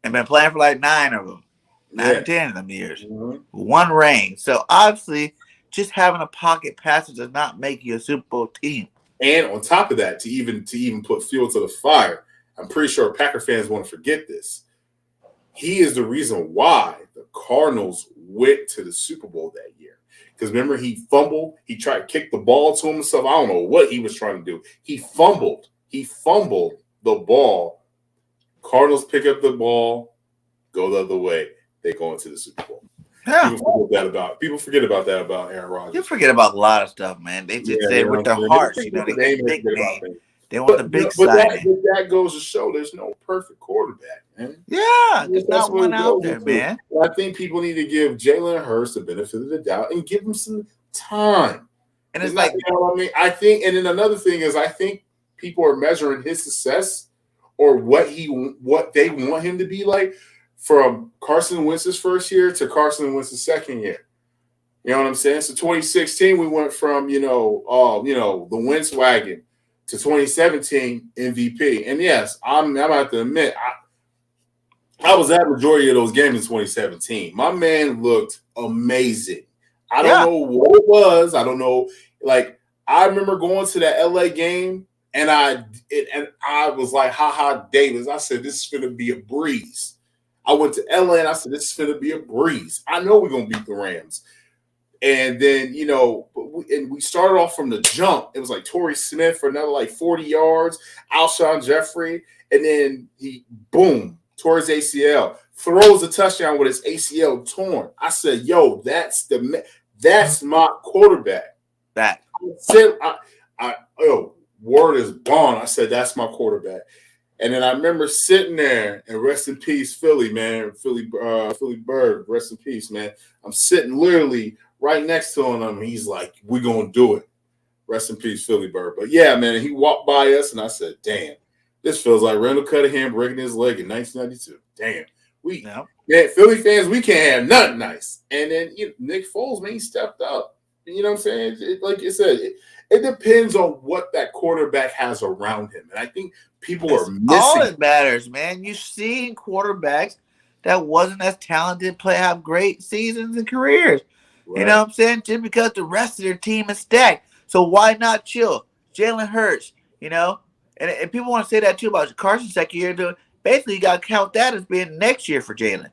And been playing for like 9 of them. 9 or 10 of them years. Mm-hmm. One ring. So obviously, just having a pocket passer does not make you a Super Bowl team. And on top of that, to even put fuel to the fire, I'm pretty sure Packer fans want to forget this. He is the reason why the Cardinals went to the Super Bowl that year. Because remember, he fumbled. He tried to kick the ball to himself. I don't know what he was trying to do. He fumbled. He fumbled the ball. Cardinals pick up the ball, go the other way. They go into the Super Bowl. Yeah. People forget about that about Aaron Rodgers. You forget about a lot of stuff, man. They just say with their hearts, they got a big name. They want the big side. That goes to show there's no perfect quarterback, man. Yeah, there's not one out there, man. I think people need to give Jalen Hurts the benefit of the doubt and give him some time. And it's like, you know what I mean? I think, and then another thing is, I think people are measuring his success or what they want him to be like from Carson Wentz's first year to Carson Wentz's second year. You know what I'm saying? So 2016, we went from the Wentz wagon to 2017 MVP. And yes, I'm have to admit, I was at majority of those games in 2017. My man looked amazing. I don't know what it was. I don't know. Like, I remember going to that LA game and I was like, haha, Davis. I said, this is going to be a breeze. I went to LA and I said, this is going to be a breeze. I know we're going to beat the Rams. And then, we started off from the jump. It was like Torrey Smith for another like 40 yards, Alshon Jeffrey, and then he, boom, tore his ACL, throws a touchdown with his ACL torn. I said, yo, that's my quarterback. That. Word is gone. I said, that's my quarterback. And then I remember sitting there, and rest in peace, Philly, man. Philly Bird, rest in peace, man. I'm sitting literally right next to him. He's like, we're going to do it. Rest in peace, Philly Bird. But yeah, man, he walked by us, and I said, damn, this feels like Randall Cunningham breaking his leg in 1992. Damn. Man, Philly fans, we can't have nothing nice. And then Nick Foles, man, he stepped up. You know what I'm saying? Like you said, it depends on what that quarterback has around him. And I think people are missing. All that matters, man. You've seen quarterbacks that wasn't as talented have great seasons and careers. Right. You know what I'm saying? Just because the rest of their team is stacked. So why not chill? Jalen Hurts, and people want to say that too about Carson's second year. Basically, you got to count that as being next year for Jalen.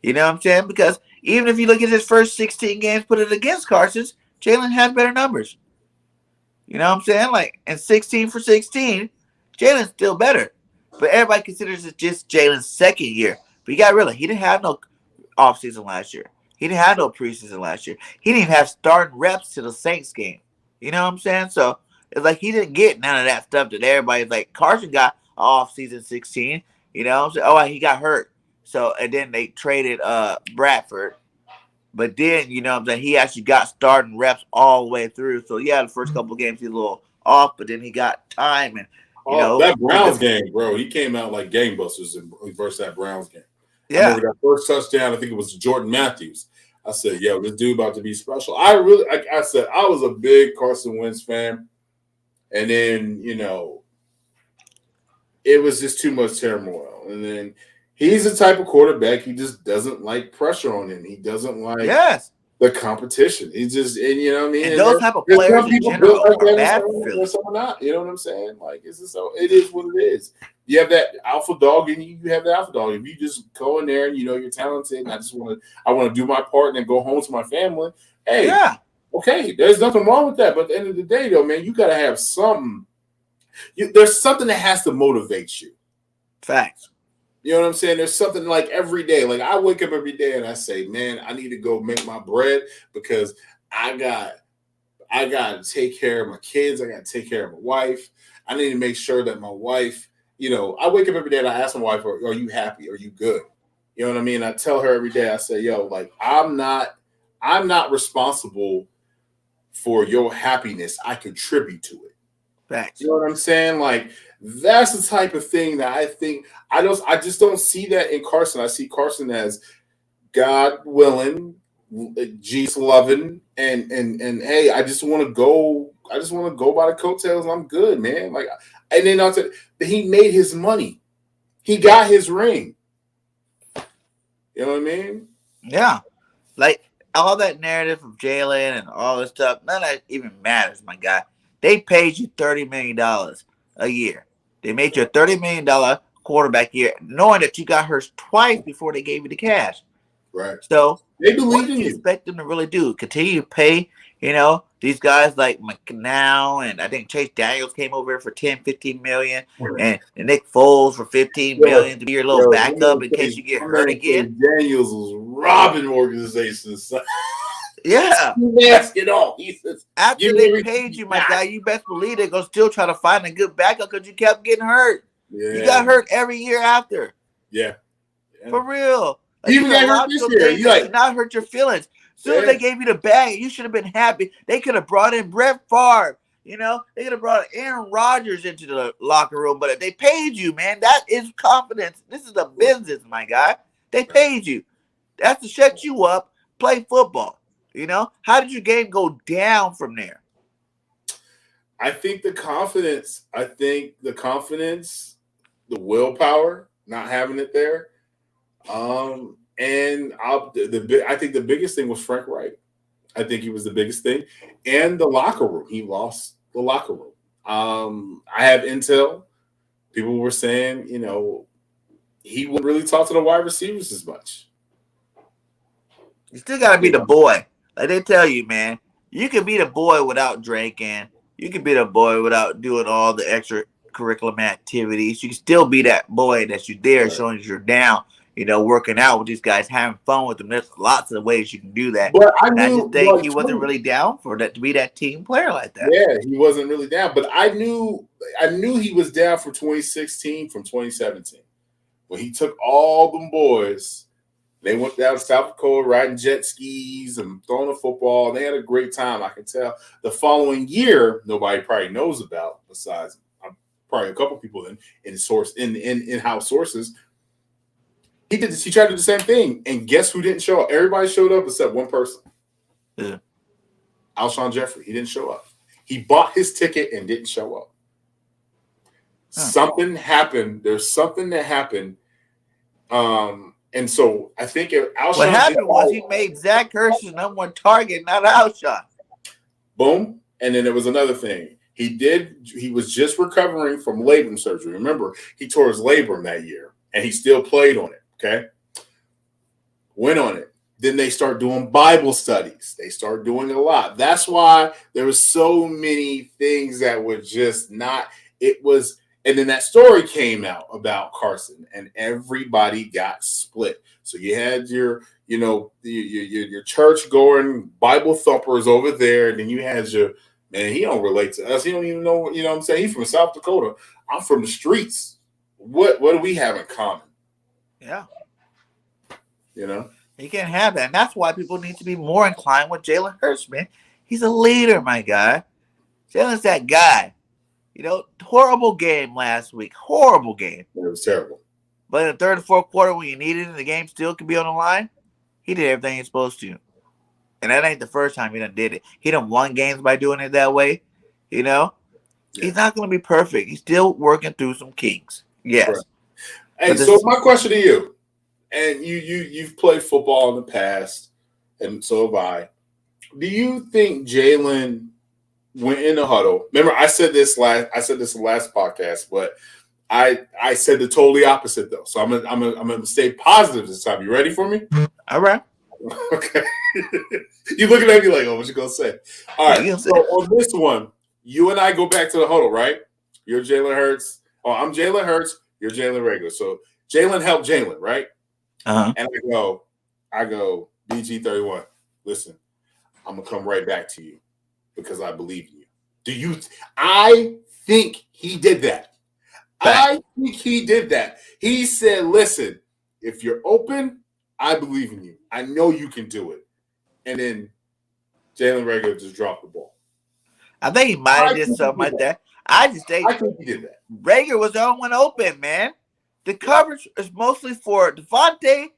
You know what I'm saying? Because even if you look at his first 16 games, put it against Carson's, Jalen had better numbers. You know what I'm saying? Like, and 16 for 16, Jalen's still better. But everybody considers it just Jalen's second year. But you got to realize, he didn't have no offseason last year. He didn't have no preseason last year. He didn't even have starting reps to the Saints game. You know what I'm saying? So it's like he didn't get none of that stuff that everybody's like. Carson got offseason 16. You know what I'm saying? Oh, he got hurt. So, and then they traded Bradford. But then, you know what I'm saying, he actually got starting reps all the way through. So, yeah, the first couple of games he was a little off, but then he got time. And that Browns game, bro, he came out like gangbusters versus that Browns game. Yeah. I remember that first touchdown, I think it was Jordan Matthews. I said, yo, this dude about to be special. I said, I was a big Carson Wentz fan. And then, it was just too much turmoil. And then he's the type of quarterback, he just doesn't like pressure on him. He doesn't like the competition. He just, and you know what I mean? And those type of players in general are bad for Philly. Some are not. You know what I'm saying? Like, it's just so, it is what it is. You have that alpha dog, and you have the alpha dog. If you just go in there and you're talented, and I want to do my part and then go home to my family. Hey, okay, there's nothing wrong with that. But at the end of the day, though, man, you got to have something. There's something that has to motivate you. Facts. You know what I'm saying? There's something like every day. Like, I wake up every day and I say, man, I need to go make my bread because I got to take care of my kids. I got to take care of my wife. I need to make sure that my wife, I wake up every day and I ask my wife, are you happy? Are you good? You know what I mean? I tell her every day, I say, yo, like, I'm not responsible for your happiness. I contribute to it. Facts. You know what I'm saying? Like, that's the type of thing that I think I just don't see that in Carson. I see Carson as God willing, Jesus loving, and hey, I just want to go by the coattails and I'm good, man. Like, and then I'll tell you, he made his money. He got his ring. You know what I mean? Yeah. Like, all that narrative of Jalen and all this stuff, none of that even matters, my guy. They paid you $30 million a year. They made you a $30 million quarterback year, knowing that you got hurt twice before they gave you the cash. Right. So They what believe do in you you. expect them to really do? Continue to pay, these guys like McNow, and I think Chase Daniels came over here for 10, 15 million, and Nick Foles for 15 million to be your little backup in case you get hurt again. Daniels was robbing organizations. Yeah. Mask it off. He says, After they paid you, my guy, you best believe they're gonna still try to find a good backup because you kept getting hurt. Yeah. You got hurt every year after. Yeah. For real. Like, even got hurt this year. You should not hurt your feelings. As soon as they gave you the bag, you should have been happy. They could have brought in Brett Favre. They could have brought Aaron Rodgers into the locker room, but they paid you, man. That is confidence. This is a business, my guy. They paid you. That's to shut you up, play football. How did your game go down from there? I think the confidence, the willpower, not having it there. And I think the biggest thing was Frank Wright. I think he was the biggest thing. And the locker room. He lost the locker room. I have intel. People were saying, he wouldn't really talk to the wide receivers as much. You still got to be the boy. Like they tell you, man, you can be the boy without drinking. You can be the boy without doing all the extracurricular activities. You can still be that boy that you're there, showing you're down, working out with these guys, having fun with them. There's lots of ways you can do that. But I just think he wasn't really down for that, to be that team player like that. Yeah, he wasn't really down. But I knew he was down for 2016 from 2017. When he took all them boys, they went down to South Dakota riding jet skis and throwing a football. They had a great time, I can tell. The following year, nobody probably knows about, besides probably a couple people in-house sources. He tried to do the same thing. And guess who didn't show up? Everybody showed up except one person. Yeah. Alshon Jeffrey. He didn't show up. He bought his ticket and didn't show up. Huh. Something happened. There's something that happened. And so I think Alshon. What happened was he made Zach Ertz the number one target, not Alshon. Boom. And then there was another thing. He was just recovering from labrum surgery. Remember, he tore his labrum that year, and he still played on it. Okay. Went on it. Then they start doing Bible studies. They start doing a lot. That's why there was so many things that were just not. It was. And then that story came out about Carson, and everybody got split. So you had your church going Bible thumpers over there, and then you had your man. He don't relate to us. He don't even know. You know what I'm saying? He's from South Dakota. I'm from the streets. What do we have in common? Yeah. You can't have that, and that's why people need to be more inclined with Jalen Hurts, man. He's a leader, my guy. Jalen's that guy. Horrible game last week. Horrible game. It was terrible. But in the third and fourth quarter, when you needed it, and the game still could be on the line, he did everything he's supposed to. And that ain't the first time he done did it. He done won games by doing it that way. Yeah. He's not going to be perfect. He's still working through some kinks. Yes. Right. Hey, so my question to you, and you've played football in the past, and so have I. Do you think Jalen went in the huddle? Remember, I said this in the last podcast, but I said the totally opposite though. So I'm gonna stay positive this time. You ready for me? All right. Okay. You're looking at me like, oh, what you gonna say? All right. So on this one, you and I go back to the huddle, right? You're Jalen Hurts. Oh, I'm Jalen Hurts. You're Jalen Reagor. So Jalen helped Jalen, right? Uh-huh. And I go, BG31. Listen, I'm gonna come right back to you because I believe in you. I think he did that. I think he did that. He said, listen, if you're open, I believe in you. I know you can do it. And then Jalen Reagor just dropped the ball. I think he might have did something like that. I think he did that. Reagor was the only one open, man. The coverage is mostly for Devontae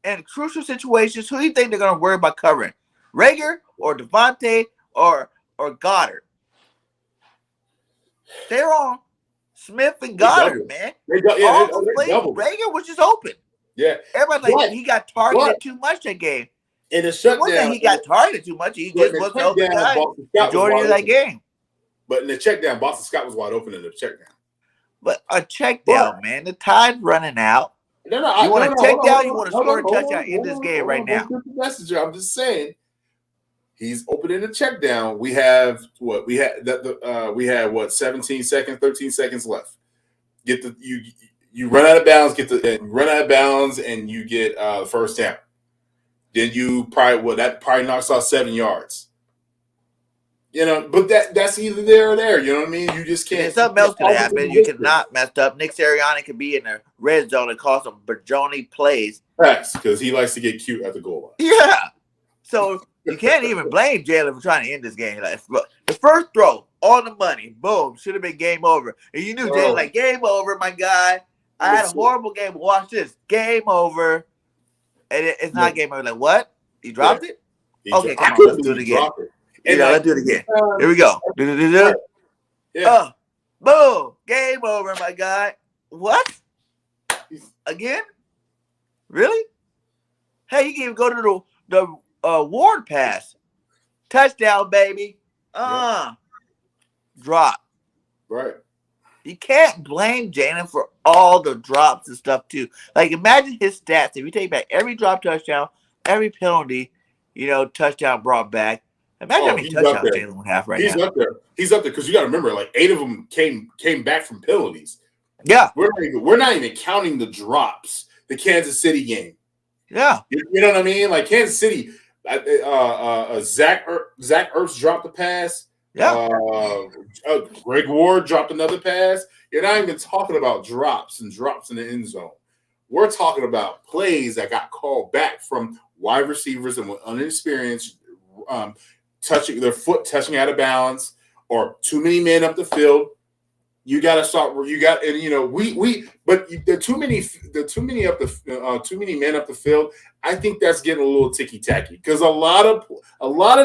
and crucial situations. Who do you think they're going to worry about covering? Reagor or Devontae or Goddard? They're on Smith and Goddard, man. Reagor was just open. Yeah. Everybody he got targeted too much that game. In a shutdown. He got targeted too much. He just wasn't open guy majority of that game. But in the check down, Boston Scott was wide open in the check down. But a check down, man. The tide's running out. You want to check down? You want to score a touchdown in this game right now? Messenger. I'm just saying. He's opening the check down. We have what? We had 17 seconds, 13 seconds left. Get the you run out of bounds, and you get first down. Then you that probably knocks off 7 yards. You know, but that's either there or there. You know what I mean? You just can't. And something else could happen. You cannot mess up. Nick Sirianni could be in the red zone and call some bajoni plays. Facts, because he likes to get cute at the goal line. Yeah. So you can't even blame Jalen for trying to end this game. Like, the first throw on the money, boom, should have been game over. And you knew Jalen, like, game over, my guy. I had a horrible game. Watch this. Game over. And it's not game over. Like, what? He dropped it? Okay, come on. Let's do it again. Let's do it again. Here we go. Yeah. Boom. Game over, my guy. What? Again? Really? Hey, you can even go to the Ward pass. Touchdown, baby. Drop. Right. You can't blame Jalen for all the drops and stuff, too. Like, imagine his stats. If you take back every drop touchdown, every penalty, touchdown brought back. Imagine how many touchdowns Jalen would have right now. He's up there because you got to remember, like 8 of them came back from penalties. Yeah. We're not even counting the drops. The Kansas City game. Yeah. You know what I mean? Like Kansas City, Zach Ertz dropped the pass. Yeah. Greg Ward dropped another pass. You're not even talking about drops in the end zone. We're talking about plays that got called back from wide receivers and inexperienced, touching out of balance, or too many men up the field. You got to start. But the too many men up the field. I think that's getting a little ticky tacky because a lot of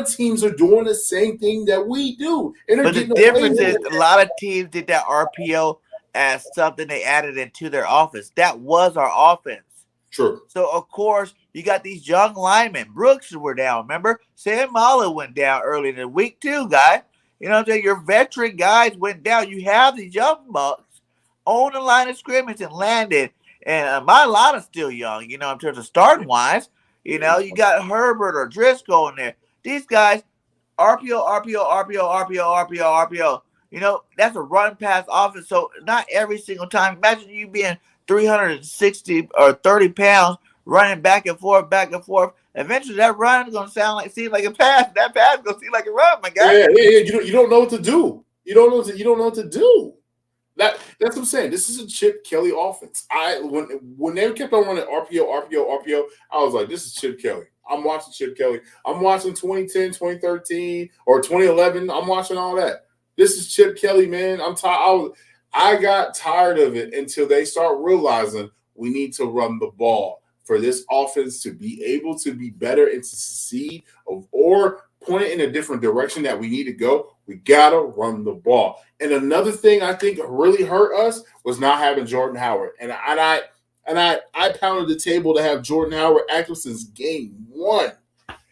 teams are doing the same thing that we do. But the difference is a lot of teams did that RPO as something they added into their offense. That was our offense. True. So of course you got these young linemen. Brooks were down. Remember, Sam Mala went down early in the week too, guy. You know what I'm saying? Your veteran guys went down. You have these young bucks on the line of scrimmage and landed. And my line is still young, in terms of starting wise. You got Herbert or Driscoll in there. These guys, RPO. That's a run pass offense. So not every single time. Imagine you being 360 or 30 pounds running back and forth. Eventually, that run is going to seem like a pass. That pass is going to seem like a run, my guy. Yeah. You don't know what to do. You don't know what to do. That's what I'm saying. This is a Chip Kelly offense. When they kept on running RPO, I was like, this is Chip Kelly. I'm watching Chip Kelly. I'm watching 2010, 2013, or 2011. I'm watching all that. This is Chip Kelly, man. I'm tired. I got tired of it until they start realizing we need to run the ball for this offense to be able to be better and to succeed or point it in a different direction that we need to go. We got to run the ball. And another thing I think really hurt us was not having Jordan Howard. And I pounded the table to have Jordan Howard active since game 1.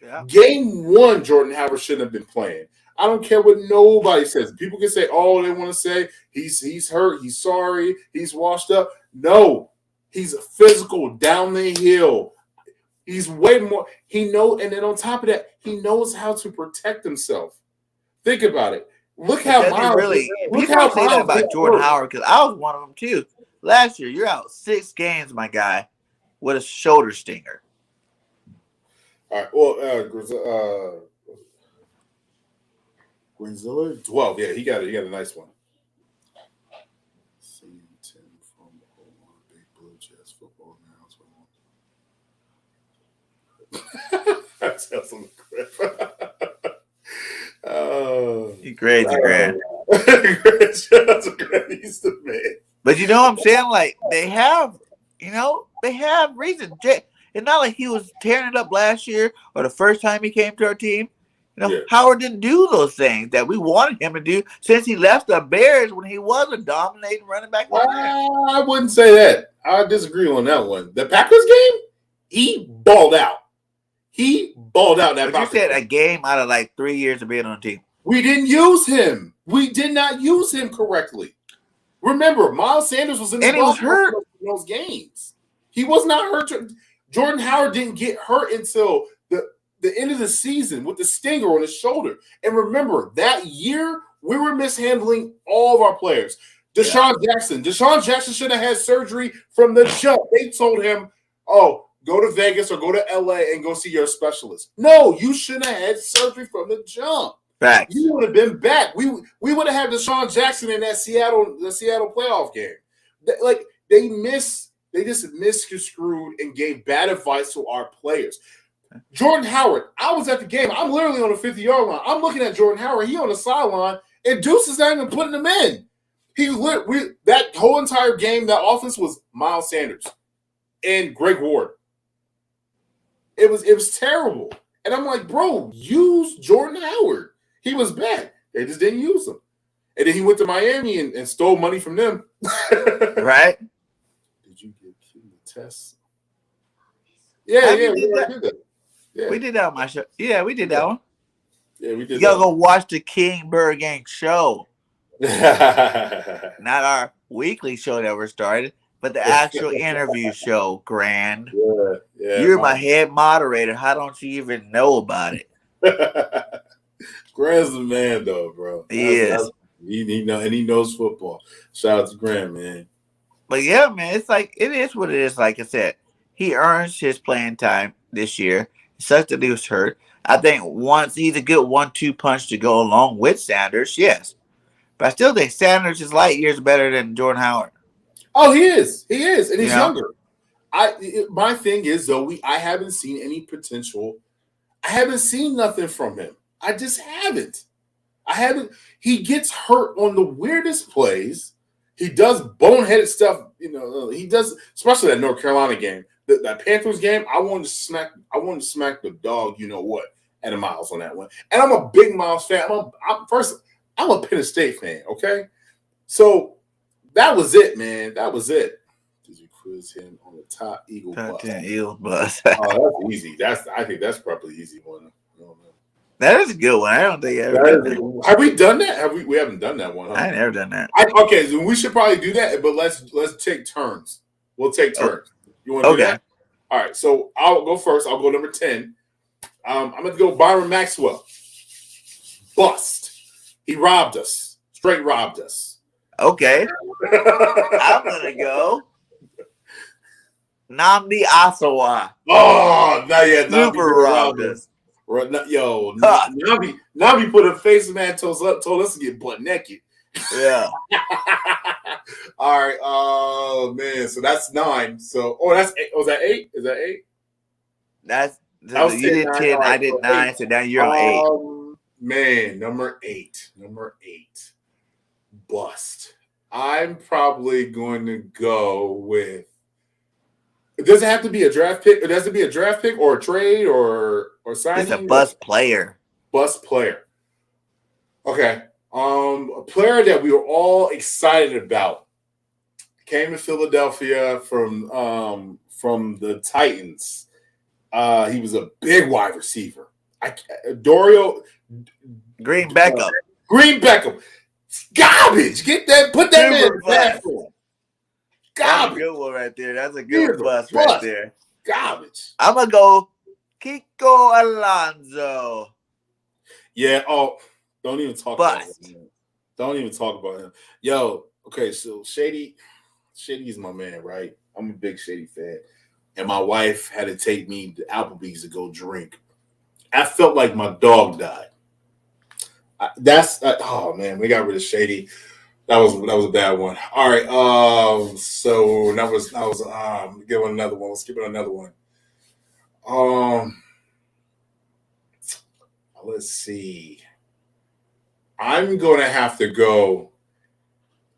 Yeah. Game 1, Jordan Howard shouldn't have been playing. I don't care what nobody says. People can say, oh, they want to say he's hurt, he's sorry, he's washed up. No, he's physical down the hill. He's way more. He knows, and then on top of that, he knows how to protect himself. Think about it. Look how Miles. Look how say that about Jordan Howard, because I was one of them too. Last year, you're out 6 games, my guy, with a shoulder stinger. All right. Well, Grinzilla 12. Yeah, he got a nice one. Tim from Big Blue Jazz football now. That sounds on the grip. Great, Grant. He's the man. But you know what I'm saying? Like, they have reason. It's not like he was tearing it up last year or the first time he came to our team. Howard didn't do those things that we wanted him to do since he left the Bears when he was a dominating running back. I wouldn't say that. I disagree on that one. The Packers game, he balled out. That. But you said a game out of like 3 years of being on the team. We didn't use him. We did not use him correctly. Remember, Miles Sanders was in the And he was hurt in those games. He was not hurt. Jordan Howard didn't get hurt until the end of the season with the stinger on his shoulder. And remember, that year we were mishandling all of our players. Deshaun Jackson should have had surgery from the jump. They told him, "Oh, go to Vegas or go to LA and go see your specialist." No, you shouldn't have had surgery from the jump. Facts. You would have been back. We would have had Deshaun Jackson in that Seattle playoff game. They just misconstrued and gave bad advice to our players. Jordan Howard, I was at the game. I'm literally on the 50-yard line. I'm looking at Jordan Howard. He on the sideline, and Deuce is not even putting him in. That whole entire game, that offense was Miles Sanders and Greg Ward. It was terrible. And I'm like, bro, use Jordan Howard. He was bad. They just didn't use him. And then he went to Miami and stole money from them. Right? Did you get the test? Yeah, We did that. Yeah. We did that on my show. Yeah, we did that one. Yeah, we did You gotta that. go watch the King Bird Gang show. Not our weekly show that we're started, but the actual interview show, Grand. Yeah. You're my head moderator. How don't you even know about it? Grant's the man, though, bro. He is. He knows football. Shout out to Grant, man. But yeah, man, it is what it is. Like I said, he earns his playing time this year. It sucks that he was hurt. I think once he's a good 1-2 punch to go along with Sanders, yes. But I still think Sanders is light years better than Jordan Howard. Oh, he is, and he's Yeah. younger. My thing is though, I haven't seen any potential. I haven't seen nothing from him. I just haven't. He gets hurt on the weirdest plays. He does boneheaded stuff. He does, especially that North Carolina game, that Panthers game. I wanted to smack the dog. You know what? At Miles on that one. And I'm a big Miles fan. I'm a Penn State fan. Okay, so that was it, man. That was it. Did you quiz him on the top Eagle bus? Eagle bus. Oh, that's easy. I think that's probably easy one. That is a good one. I don't think Have we done that? We haven't done that one. Huh? I ain't never done that. Okay, so we should probably do that, but let's take turns. We'll take turns. You want to do that? All right. So I'll go first. I'll go number 10. I'm going to go Byron Maxwell. Bust. He robbed us. Straight robbed us. Okay. I'm gonna go Nnamdi Asomugha. Oh, not yet. Super robbed us. Yo, Nabi put a face man, told us to get butt naked. Yeah. All right. Oh man. So that's 9. So that's 8. Was that 8? Is that 8? You did 10. I did 9. 8. So now you're on 8. Man, number 8. Bust. I'm probably going to go with. Does it have to be a draft pick? It has to be a draft pick or a trade or signing. It's a bust player. Bust player. Okay. A player that we were all excited about came to Philadelphia from the Titans. He was a big wide receiver. Green Beckham. Garbage. Get that. Put that in the platform. That's a good one right there. That's a good bust right there. Garbage. I'm gonna go Kiko Alonso. Yeah. Oh, don't even talk Bust. about him. Don't even talk about him. Yo. Okay. So Shady is my man, right? I'm a big Shady fan, and my wife had to take me to Applebee's to go drink. I felt like my dog died. Oh man, we got rid of Shady. That was a bad one. All right. So that was give it another one. Let's give it another one. Let's see. I'm gonna have to go.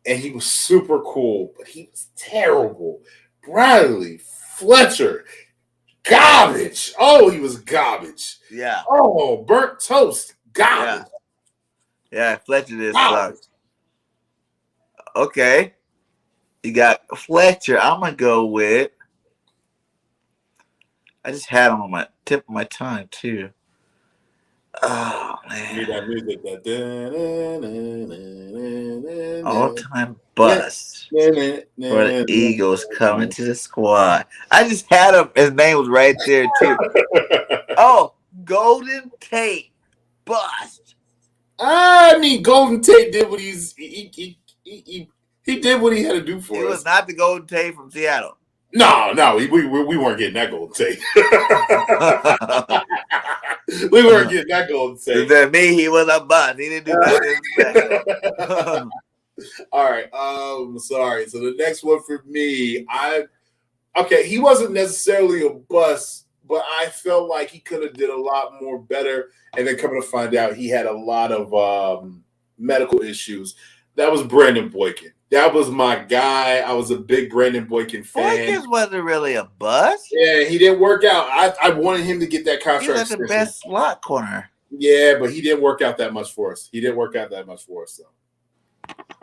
And he was super cool, but he was terrible. Bradley Fletcher, garbage. Oh, he was garbage. Yeah. Oh, burnt toast, garbage. Yeah, Fletcher did suck. Okay. You got Fletcher. I'm going to go with. I just had him on my tip of my tongue, too. Oh Need man. that music. That. All-time bust for the Eagles coming to the squad. I just had him. His name was right there too. Oh, Golden Tate bust. I mean, Golden Tate did what he did what he had to do for It us. was not the Golden Tate from Seattle. No, we weren't getting that Golden Tate. We weren't getting that Golden Tate. To me, he was a bust. He didn't do nothing special. All right. Sorry. So the next one for me, he wasn't necessarily a bust, but I felt like he could have did a lot more better. And then coming to find out, he had a lot of medical issues. That was Brandon Boykin. That was my guy. I was a big Brandon Boykin fan. Boykins wasn't really a bust. Yeah, he didn't work out. I wanted him to get that He contract. was the best slot corner. Yeah, but he didn't work out that much for us. So.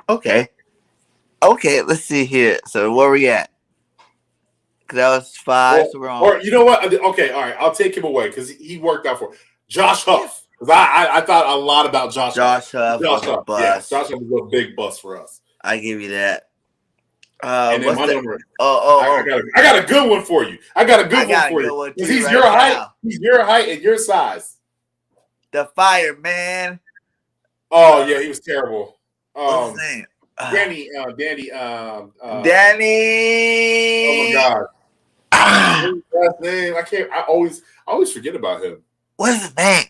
Okay, let's see here. So where we at? Because that was 5. So we're on. Or you know what? Okay, all right. I'll take him away because he worked out for Josh Huff. Because I thought a lot about Josh Huff. Was a bust. Yeah, Josh Huff was a big bust for us. I give you that. And then my number. I I got a good one for you. I got a good one for you. Because he's your height. He's your height and your size. The Fireman. Oh yeah, he was terrible. What's his name? Danny. Danny. Oh my god. Last name. I always forget about him. What's his name?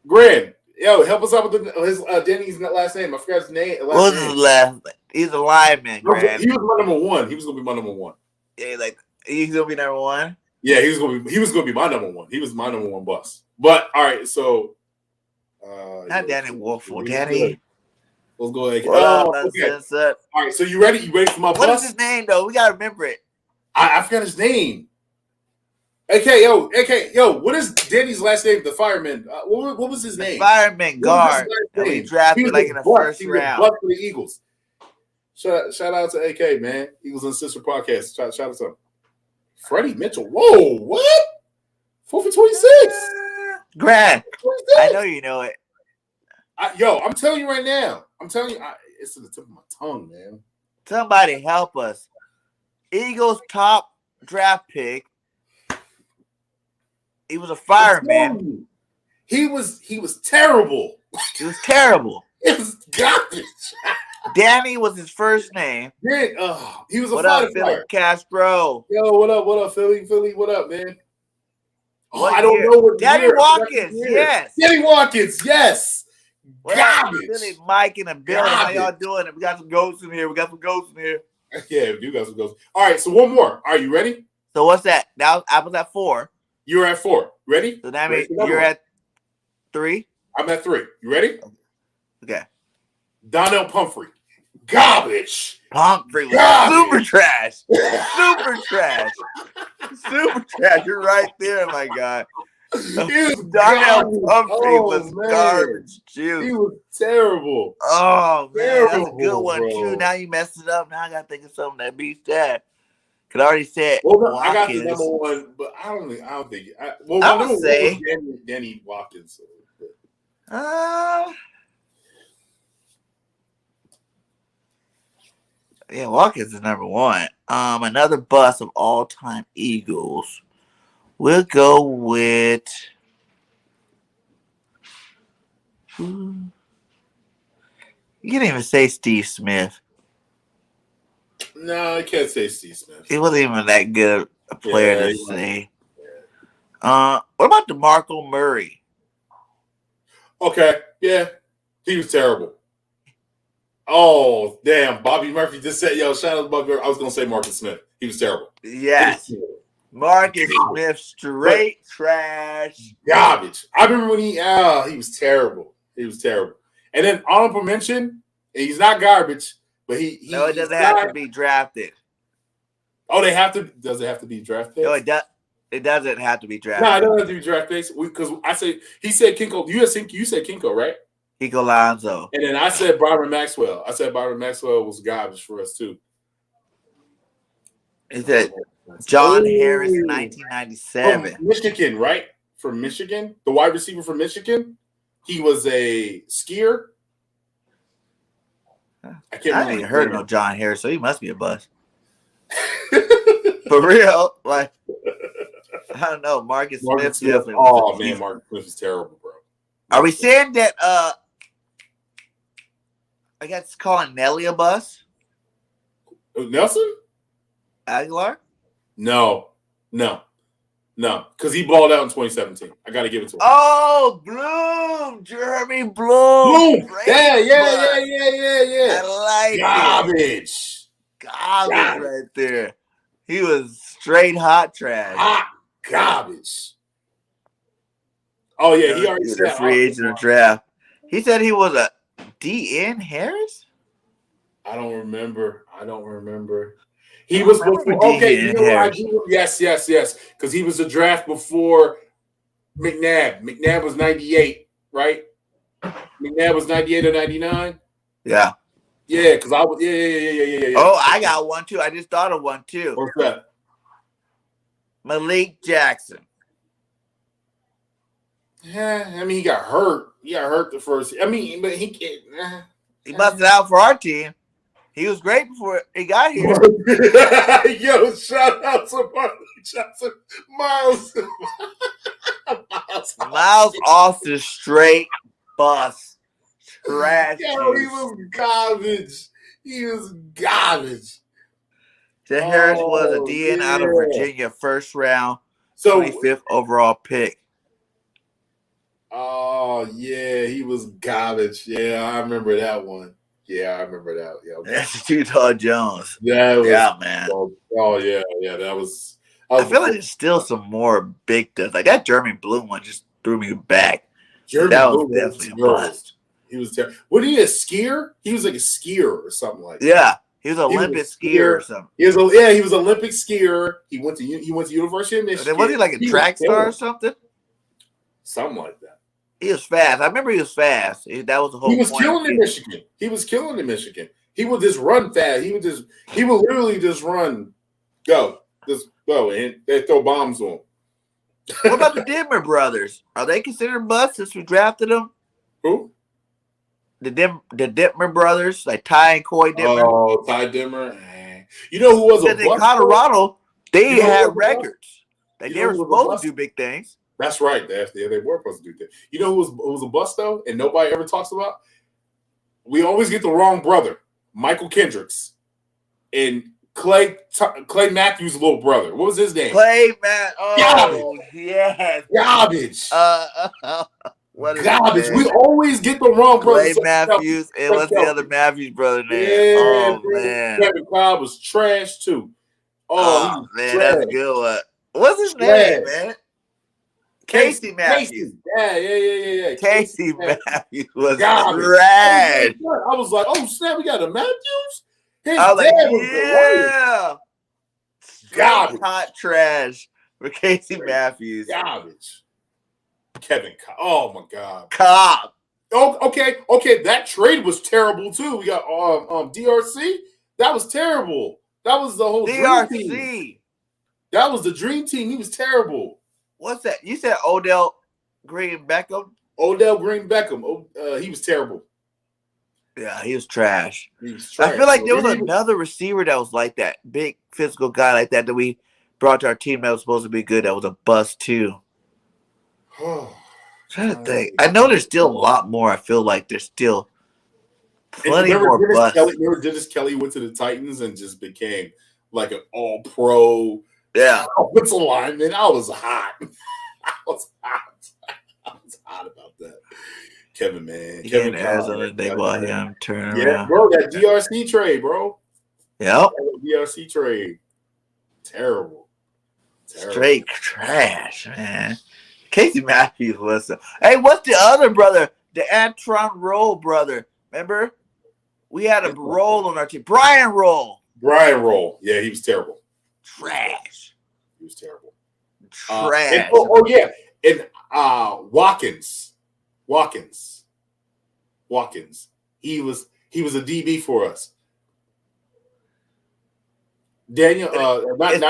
Grand. Yo, help us out with his Danny's last name. I forgot his name. What's his last name? He's a lineman, Grand. He was my number one. He was gonna be my number one. Yeah, like he's gonna be number one. Yeah, he was gonna be my number one. He was my number one bust. But all right, so not Danny Wolford. Danny. Let's go ahead. Okay. All right, so you ready? You ready for my bust? What is his name though? We gotta remember it. I forgot his name. AK, yo, what is Danny's last name? The fireman. What was his name? Fireman guard. We drafted like in the first round. For the Eagles. Shout out to AK, man. Eagles and Sister Podcast. Shout out to him. Freddie Mitchell. Whoa, what? 4 for 26. Grant. I know you know it. I'm telling you right now. I'm telling you, it's to the tip of my tongue, man. Somebody help us. Eagles top draft pick. He was a fireman. He was terrible. He was terrible. It was garbage. Danny was his first name. He was a what up, fighter. Philip Castro? Yo, what up, Philly? What up, man? I don't know what Danny Watkins, yes. Danny Watkins, yes. Garbage. Billy, Mike in the building. How y'all doing? We got some ghosts in here. Yeah, we do got some ghosts. All right, so one more. Are you ready? So what's that? Now I was at 4. You're at 4. Ready? So that means you're at 3? I'm at 3. You ready? Okay. Donnell Pumphrey. Garbage. Pumphrey was super trash. Super trash. Super trash. You're right there, my guy. Donnell Pumphrey was garbage juice. He was terrible. Oh, man. Terrible, That's a good one, bro. too. Now you messed it up. Now I got to think of something that beats that. Because I already said I got the number one, but I don't think. I would say Danny Watkins. Yeah, Watkins is number 1. Another bust of all-time Eagles. We'll go with. You can't even say Steve Smith. No, I can't say Steve Smith. He wasn't even that good a player to say. What about DeMarco Murray? Okay, yeah, he was terrible. Oh, damn. Bobby Murphy just said, yo, shout out to Bobby Murphy. I was going to say Marcus Smith. He was terrible. Yes. Marcus Smith, straight trash. Garbage. I remember when he was terrible. He was terrible. And then honorable mention, he's not garbage, but he it doesn't have to be drafted. Oh, does it have to be drafted? No, it doesn't have to be drafted. No, it doesn't have to be drafted. Because he said Kinko. You said Kinko, right? Kiko Alonso. And then I said Byron Maxwell. I said Byron Maxwell was garbage for us, too. Is it John Harris, 1997? Michigan, right? from Michigan, the wide receiver from Michigan. He was a skier. I can't I remember. ain't heard of no John Harris, so he must be a bust. For real, like I don't know, Marcus Smith definitely. Oh man, Marcus Smith is terrible, bro. Are we saying that? I guess calling Nelly a bust. Nelson Aguilar. No, because he balled out in 2017. I got to give it to him. Oh, Bloom, Jeremy Bloom. Bloom. Great Yeah. I like Garbage. Garbage right there. He was straight hot trash. Hot garbage. Oh yeah, he already was said a free agent of draft. He said he was a DN Harris. I don't remember. He was before. Okay, you know what? Yes. Because he was a draft before McNabb. McNabb was 98, right? McNabb was 98 or 99. Yeah. Yeah, because I was. Yeah. Oh, I got one too. I just thought of one too. What's that? Malik Jackson. Yeah, I mean he got hurt. He got hurt the first. I mean, but he busted out for our team. He was great before he got here. Yo, shout out to Malik Jackson, Miles. Miles Austin, straight bus, trash. Yo, he was garbage. Harris was a DN out of Virginia, first round, so 25th overall pick. Oh yeah, he was garbage. Yeah, I remember that one. Yeah, I remember that. Yeah, That's Utah Jones. Yeah, man. Oh yeah, that was. I feel like there's still some more big stuff. Like that Jeremy Bloom one just threw me back. That was definitely a bust. He was terrible. Was he a skier? He was like a skier or something like that. Yeah, he was an Olympic skier or something. He was an Olympic skier. He went to University of Michigan. Was he like a track star or something? Something like that. He was fast. I remember he was fast. That was the whole point. He was killing in Michigan. He would just run fast. He would literally just run, go, and they throw bombs on him. What about the Dimmer brothers? Are they considered busts since we drafted them? Who? The Dittmer brothers, like Ty and Coy Dittmer. Oh, Ty Dimmer. You know who was a bust? In Colorado, they had records. They were supposed to do big things. That's right. They were supposed to do that. You know who was a bust though, and nobody ever talks about? We always get the wrong brother, Michael Kendricks, and Clay Matthews' little brother. What was his name? Clay Matt. Oh, yes. Garbage. Garbage. We always get the wrong brother. Clay Matthews. And what's the other Matthews brother name? Yeah, man. Kevin Cobb was trash too. Oh man, trash. That's a good one. What's his name, man? Casey Matthews. Yeah. Casey Matthews was garbage. Trash. I was like, oh snap, we got a Matthews? His dad was garbage. Hot trash for Casey Matthews. Garbage. Kevin Cobb. Oh my God. Cobb. Oh, okay. That trade was terrible too. We got DRC. That was terrible. That was the whole DRC. Dream team. That was the dream team. He was terrible. What's that? You said Odell Green Beckham? Odell Green Beckham. He was terrible. Yeah, he was trash. I feel like there was another receiver that was like that. Big physical guy like that we brought to our team that was supposed to be good. That was a bust too. Trying to think. I know there's still a lot more. I feel like there's still plenty more busts. Remember Dennis Kelly went to the Titans and just became like an all-pro offensive lineman. I was hot. I was hot about that. Kevin, man. Kevin Arizona, they bought him. Turn around. Bro, that DRC trade, bro. Yep. DRC trade. Terrible. Straight trash, man. Casey Matthews was hey, what's the other brother? The Antron Roll brother. Remember? We had a Roll on our team. Brian Roll. Yeah, he was terrible. Trash. He was terrible. Trash. Yeah. And Watkins. He was a DB for us. Daniel, not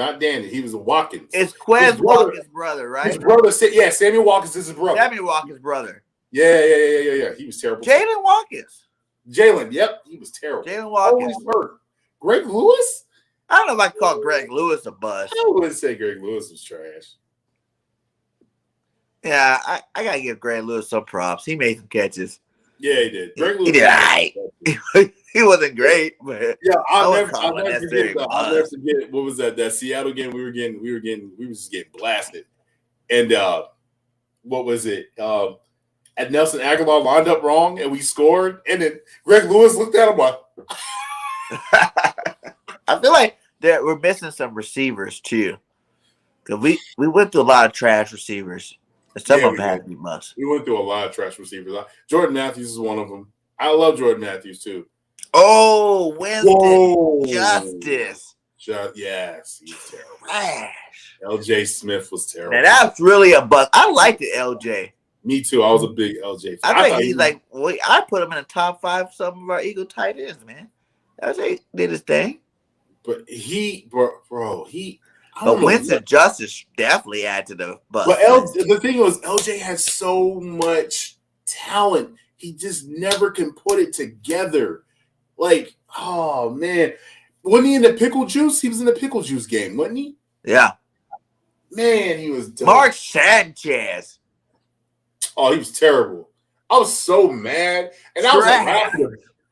not Danny. He was a Watkins. It's Quez His brother- Watkins' brother, right? His brother said, yeah, Samuel Watkins is his brother. Samuel Watkins' brother. Yeah. He was terrible. Jalen Watkins. Jalen, yep, he was terrible. Jalen Holy Watkins. smart. Greg Lewis? I don't know if I call Greg Lewis a bust. I wouldn't say Greg Lewis was trash. Yeah, I gotta give Greg Lewis some props. He made some catches. Yeah, he did. Greg Lewis He did all right. He wasn't great, but Yeah, I'll wouldn't never call it necessary I'll never bust. forget what was that Seattle game we were just getting blasted. And what was it? At Nelson Aguilar lined up wrong and we scored, and then Greg Lewis looked at him like I feel like that we're missing some receivers too. Cause we went through a lot of trash receivers. And some Yeah, of we them had did. to be must. we went through a lot of trash receivers. Jordan Matthews is one of them. I love Jordan Matthews too. Oh, Winston Whoa. Justice. Yes, he's terrible. Trash. LJ Smith was terrible. Now that's really a bust. I liked the LJ. Me too. I was a big LJ fan. I think thought he's like, wait, I put him in the top 5 of some of our Eagle tight ends, man. LJ did his thing. but bro, I But don't know Winston what- Justice definitely added to the bust. But the thing was, LJ has so much talent. He just never can put it together. Like, oh man, wasn't he in the pickle juice? He was in the pickle juice game, wasn't he? Yeah. Man, he was dope. Mark Sanchez. Oh, he was terrible. I was so mad, and I was like, Trash.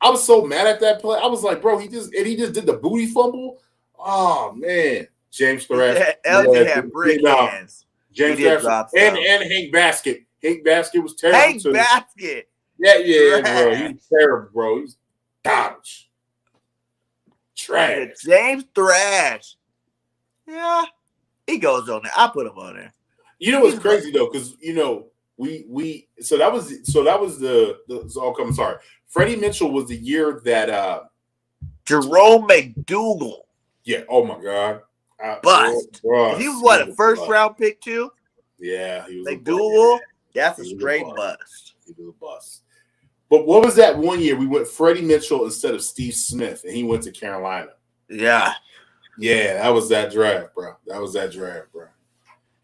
I was so mad at that play. I was like, bro, he just did the booty fumble. Oh man, James Thrash. LJ Yeah, had brick no. hands. James He did Thrash drop and some. Hank Basket. Hank Basket was terrible Hank too. Basket. Yeah, bro. Trash. He was terrible, bro. He was garbage. Trash. James Thrash. Yeah. He goes on there. I put him on there. You know what's crazy though, because we so that was the all coming. Sorry, Freddie Mitchell was the year that Jerome McDougal. yeah. Oh my God, Bust. bro, He was what, a bust. first round pick too? Yeah, he was a bust. McDougal. That's a He was a straight bust. bust. He was a bust. But what was that one year we went Freddie Mitchell instead of Steve Smith, and he went to Carolina? Yeah. Yeah, that was that draft, bro.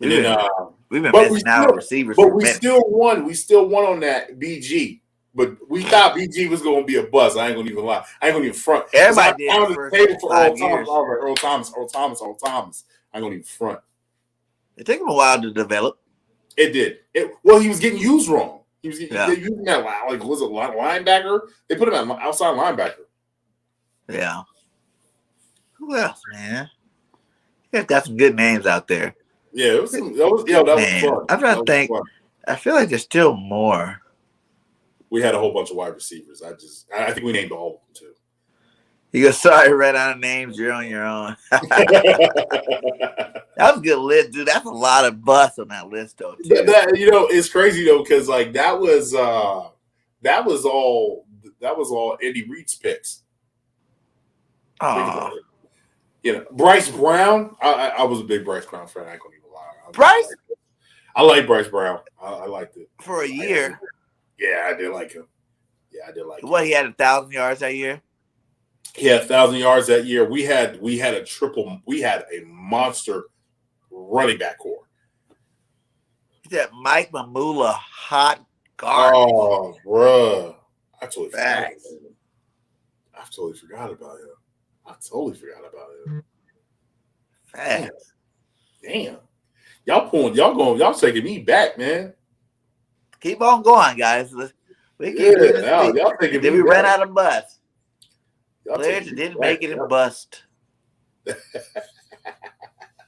And then, We've been but we missing out still- on receivers. but for a we minute. still won. We still won on that BG. But we thought BG was going to be a bust. I ain't going to even lie. I ain't going to even front. 'Cause Everybody did I the was first table for 5 Earl years. Thomas. I was like, Earl Thomas. I ain't going to even front. It took him a while to develop. It did. Well, he was getting used wrong. He was Yeah. they using that like was it linebacker? They put him at outside linebacker. Yeah. Who else, man? You guys got some good names out there. Yeah, that was Man, fun. I'm trying to That was think. fun. I feel like there's still more. We had a whole bunch of wide receivers. I think we named all of them too. You go, sorry, ran out of names. You're on your own. That was a good list, dude. That's a lot of busts on that list, though. Too. It's crazy though, because like that was all Andy Reid's picks. Aw. Bryce Brown. I was a big Bryce Brown fan. I ain't gonna even lie. Bryce? I like Bryce Brown. I liked it. For a year. Yeah, I did like him. Yeah, I did like him. What, he had 1,000 yards that year? He had 1,000 yards that year. We had a monster running back core. He said Mike Mamula, hot guard. Oh, bruh. I totally forgot about him. Facts. Damn. Y'all taking me back, man. Keep on going, guys. We keep doing this thing. y'all taking Then me we ran back. out of bust. Y'all Players taking that me didn't back. make it in bust.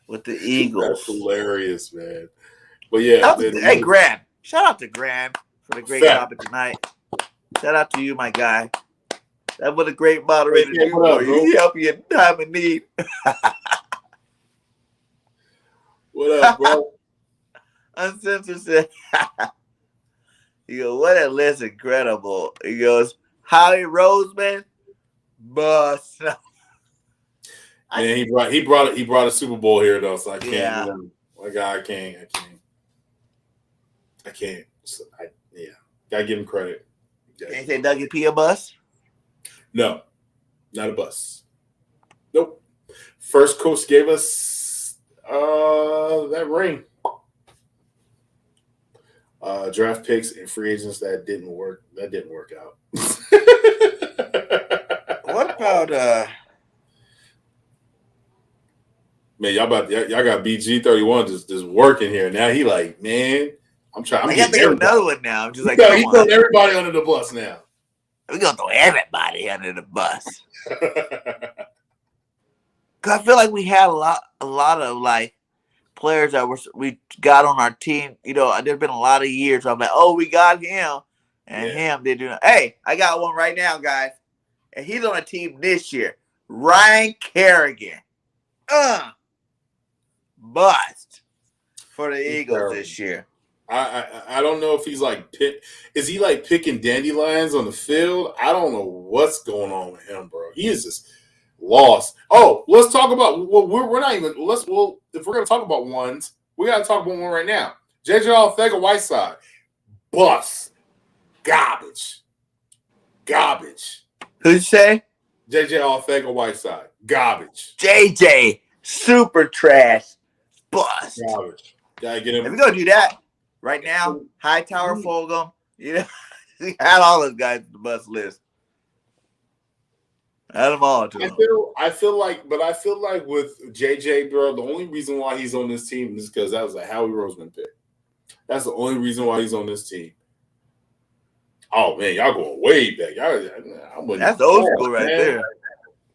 With the Eagles. That's hilarious, man. But yeah, That was- man, hey, Graham. Shout out to Graham for the great Fact. topic tonight. Shout out to you, my guy. That was a great moderator. Hey, do what up, for bro? you. He help you in time of need. what up, bro? Uncensored said, he goes, what a list, incredible. He goes, Howie Roseman, bust. Man, he brought a Super Bowl here though, so I can't. Yeah. My guy, I can't. So gotta give him credit. Can you say Dougie P a bust? No, not a bus. Nope. First coach gave us that ring. Draft picks and free agents that didn't work. That didn't work out. What about man? Y'all got BG31 just working here. Now he like, man, I'm trying. I got to think of another one now. I'm just like, He's throwing everybody under the bus now. We're gonna throw everybody under the bus. Cause I feel like we had a lot of like players that we got on our team. You know, there's been a lot of years where I'm like, oh, we got him and him. They do. Hey, I got one right now, guys, and he's on a team this year. Ryan Kerrigan, bust for the Eagles this year. I don't know if he's like is he like picking dandelions on the field? I don't know what's going on with him, bro. He is just lost. Oh, let's talk about we're not even if we're gonna talk about ones, we gotta talk about one right now. JJ Arcega-Whiteside, bust, garbage. Who'd you say? JJ Arcega-Whiteside, garbage. JJ, super trash, bust. Garbage. Gotta get him. If we're gonna do that right now, Hightower, Fulgham, you know, he had all those guys on the bus list. Add them all to him. I feel like with JJ, bro, the only reason why he's on this team is because that was a Howie Roseman pick. That's the only reason why he's on this team. Oh man, y'all going way back. That's old school right there.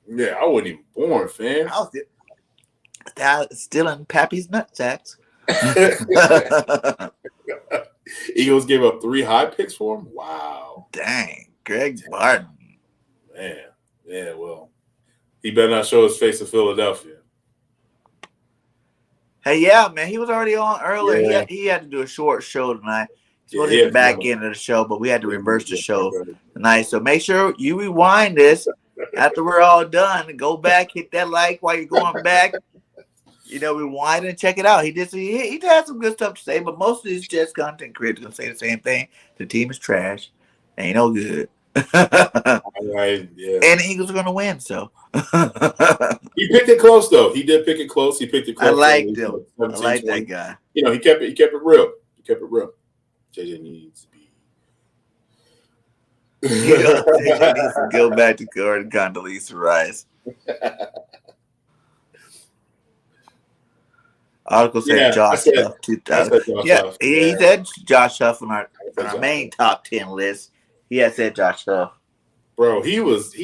Yeah, I wasn't even born, fam. I was still in Pappy's nutsacks. Eagles gave up 3 high picks for him. Wow. Dang, Greg Martin. Man. Yeah, well, he better not show his face in Philadelphia. Hey, yeah, man, he was already on earlier. Yeah. He had to do a short show tonight. He's going to hit the back end of the show, but we had to reverse the show tonight. So make sure you rewind this after we're all done. Go back, hit that like while you're going back. You know, rewind and check it out. He had some good stuff to say, but most of these Jets content creators gonna say the same thing. The team is trash. Ain't no good. Right, yeah. And the Eagles are gonna win, so he picked it close though. He did pick it close. He picked it close. I liked him. I like that guy. You know, he kept it real. JJ needs to be JJ needs to go back to Gordon Condoleezza Rice. Article said Josh Huff 2000. Yeah, he said Josh Huff on our main top 10 list. He had said Josh Huff. Bro, he was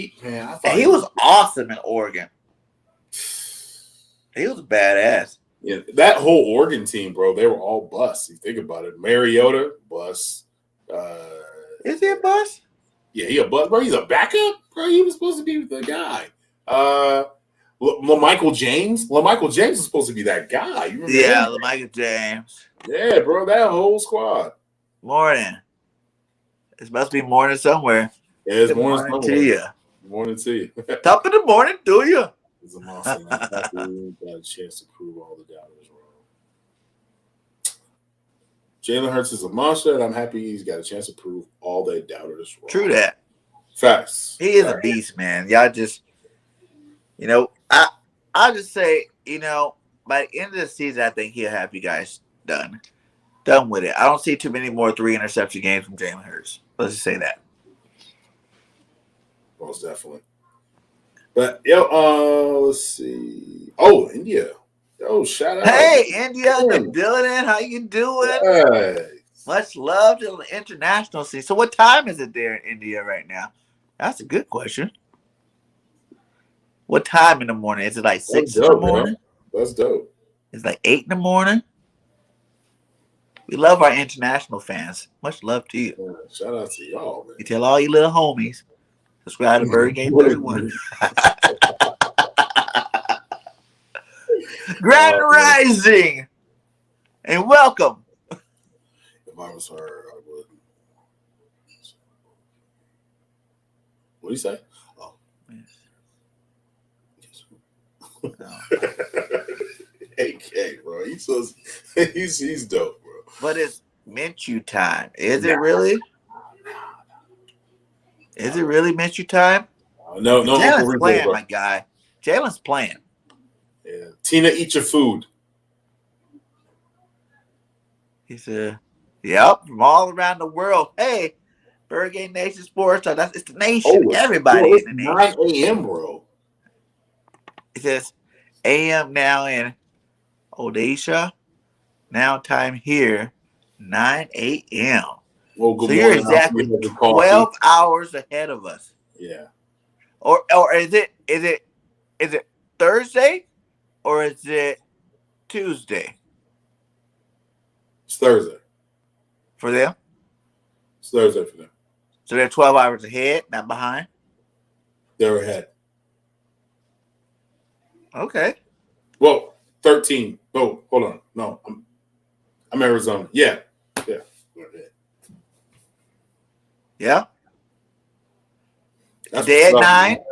awesome in Oregon. He was badass. Yeah, that whole Oregon team, bro, they were all busts. You think about it. Mariota, bust. Is he a bust? Yeah, he a bust, bro. He's a backup, bro. He was supposed to be the guy. LaMichael James. LaMichael James is supposed to be that guy. You remember him? LaMichael James. Yeah, bro, that whole squad. Morning. It must be morning somewhere. Yeah, it's morning to you. Morning to you. Top of the morning, do you? It's a monster. Got a chance to prove all the doubters wrong. Jalen Hurts is a monster, and I'm happy he's got a chance to prove all the doubters wrong. True that. Facts. He is a beast, man. Y'all just, you know, I'll just say, you know, by the end of the season, I think he'll have you guys done with it. I don't see too many more 3 interception games from Jalen Hurts. Let's just say that. Most definitely. But let's see. Oh, India. Yo, shout out. Hey, India in the building. How you doing? Hey. Much love to the international scene. So what time is it there in India right now? That's a good question. What time in the morning? Is it like 6 in the morning? Man. That's dope. It's like 8 in the morning. We love our international fans. Much love to you. Yeah, shout out to y'all, man. You tell all your little homies. Subscribe to Bird Game 31. Grand Rising. And welcome. If I was her, I would. What do you say? Oh. AK, bro. He's dope, bro. But it's Minshew time. Is it really? Is it really Minshew time? No. Jalen's playing, my guy. Jalen's playing. Yeah. Tina, eat your food. He said, "Yep, from all around the world. Hey, Bird Game Nation Sports. So it's the nation. Oh, Everybody it's in the nation." 9 a.m., bro. It says AM now in Odisha. Now time here, 9 a.m. Well, good So you're morning. exactly I'll give you a coffee. 12 hours ahead of us. Yeah. Or is it Thursday or is it Tuesday It's Thursday. for them? It's Thursday for them. So they're 12 hours ahead, not behind. They're ahead. Okay. Well, 13. Oh, hold on. No, I'm Arizona. Yeah. Yeah. We're ahead. Yeah. That's Today at what's up, 9 man.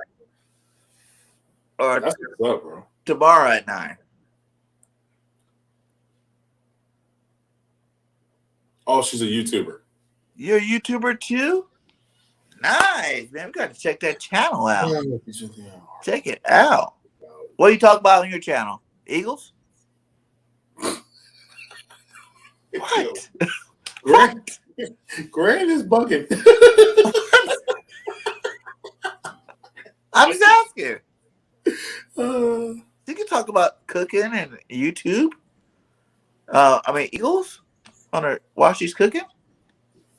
or That's what's up, bro. tomorrow at 9. Oh, she's a YouTuber. You're a YouTuber too? Nice, man. We got to check that channel out. Check it out. What do you talk about on your channel? Eagles? What? Grant, Grant is bugging. I'm just asking. Uh, You can talk about cooking and YouTube. Eagles on her while she's cooking.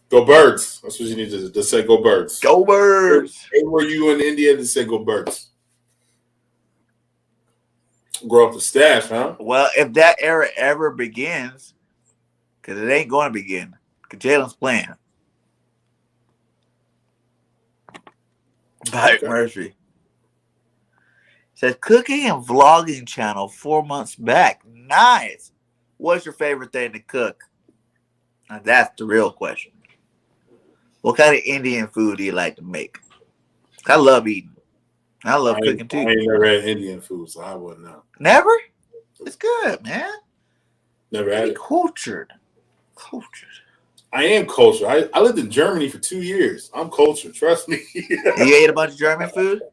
Go Birds. That's what you need to say. Go Birds. Go Birds! Hey, were you in India to say go Birds? Grow up the stash, huh? Well, if that era ever begins, because it ain't going to begin, because Jalen's playing. Mike Murphy says cooking and vlogging channel 4 months back. Nice. What's your favorite thing to cook? Now that's the real question. What kind of Indian food do you like to make? I love eating. I love cooking too. I ain't never had Indian food, so I wouldn't know. Never? It's good, man. Never had Be it. cultured. I am cultured. I lived in Germany for 2 years. I'm cultured. Trust me. You ate a bunch of German food?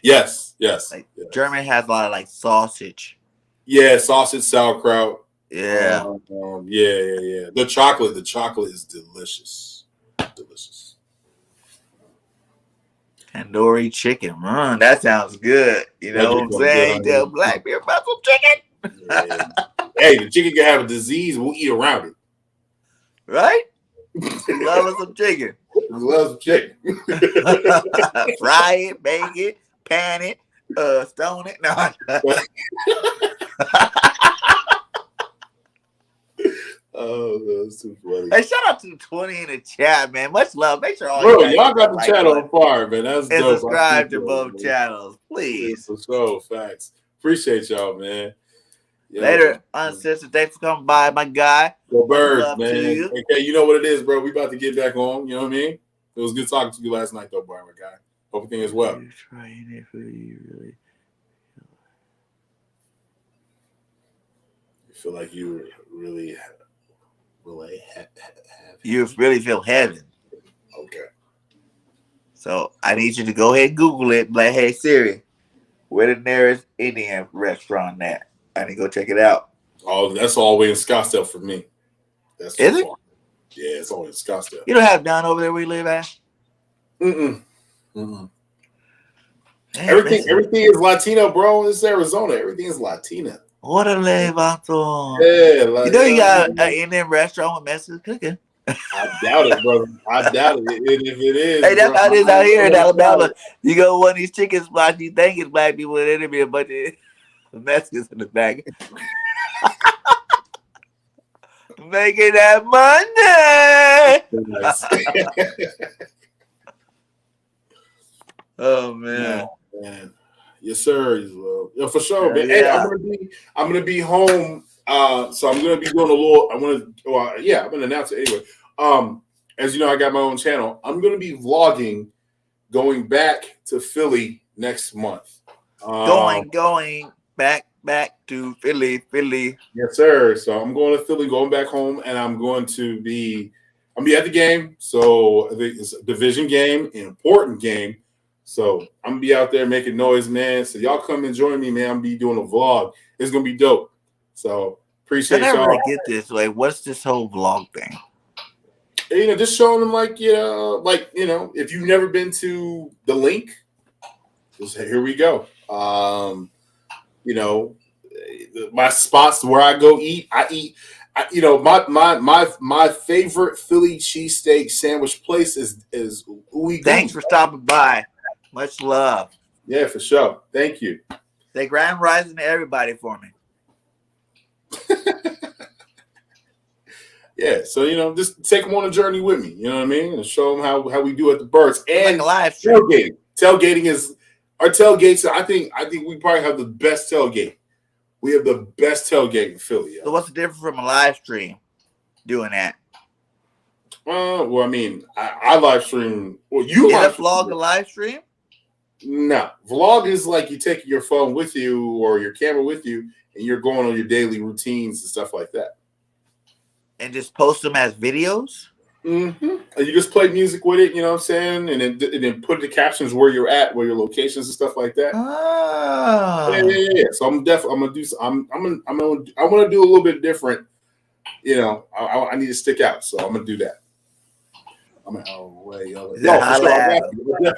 Yes. Like Germany has a lot of like sausage. Yeah, sausage, sauerkraut. Yeah. Yeah. The chocolate is delicious. Delicious. Tandoori chicken. That sounds good. You know what I'm saying? Tell black people about some chicken. Yeah. Hey, the chicken can have a disease. We'll eat around it. Right? Love some chicken. We love some chicken. Fry it, bake it, pan it, stone it. No. Oh, that's too funny. Hey, shout out to the 20 in the chat, man. Much love. Make sure all Bro, you guys y'all got the like channel button on fire, man. That's and dope. subscribe to I both appreciate it, channels, man. please. For sure, facts. Appreciate y'all, man. Yeah. Later, Uncensored. Thanks for coming by, my guy. Go Birds, love to man. you. Okay, you know what it is, bro. We about to get back on. You know what I mean? It was good talking to you last night, though, bro, my guy. Hope everything is well. You're trying it for you, really. You feel like you really have. You really feel heaven. Okay. So I need you to go ahead and Google it. Like, hey Siri, where the nearest Indian restaurant at? I need to go check it out. Oh, that's all the way in Scottsdale for me. That's Is it? far. Yeah, it's all in Scottsdale. You don't have none over there where you live at? Mm-mm. Man, Everything is Latino, bro. This is Arizona. Everything is Latina. What a levato. Yeah, like, You know you got an Indian restaurant with Mexican cooking. I doubt it, brother. I doubt it. And if it is, Hey, that's bro, how it is out here in I doubt Alabama. it. You go to one of these chicken spots, you think it's black people, and it'll be a bunch of Mexicans in the back. Making that money. Nice. Oh man. Man. Yes, sir. Yeah, for sure, man. Yeah. Hey, I'm gonna be home. So I'm gonna be doing a little. I'm gonna announce it anyway. As you know, I got my own channel. I'm gonna be vlogging, going back to Philly next month. Going back to Philly. Yes, sir. So I'm going to Philly, going back home, and I'm going to be at the game. So I think it's a division game, an important game. So I'm gonna be out there making noise, man. So y'all come and join me, man. I'm gonna be doing a vlog. It's gonna be dope. So Appreciate never y'all. really get this. Like, what's this whole vlog thing? You know, just showing them like if you've never been to the link, just here we go. You know, my spots where I go eat, my favorite Philly cheesesteak sandwich place is Ooey Thanks for stopping by. Much love. Yeah, for sure. Thank you. Say Grand Rising to everybody for me. Yeah, so just take them on a journey with me. You know what I mean, and show them how we do at the Birds and like a live stream. Tailgating. Tailgating is our tailgates. I think we probably have the best tailgate. We have the best tailgate in Philly. So what's the difference from a live stream doing that? Well, I mean, I live stream. Well, Is a vlog a live stream? No, vlog is like you take your phone with you or your camera with you, and you're going on your daily routines and stuff like that. And just post them as videos? Mm-hmm. And you just play music with it, you know what I'm saying? And then put the captions where you're at, where your locations and stuff like that. Oh. Yeah. So I'm gonna do. I want to do a little bit different. You know, I need to stick out, so I'm gonna do that. I'm gonna. Oh wait, no, for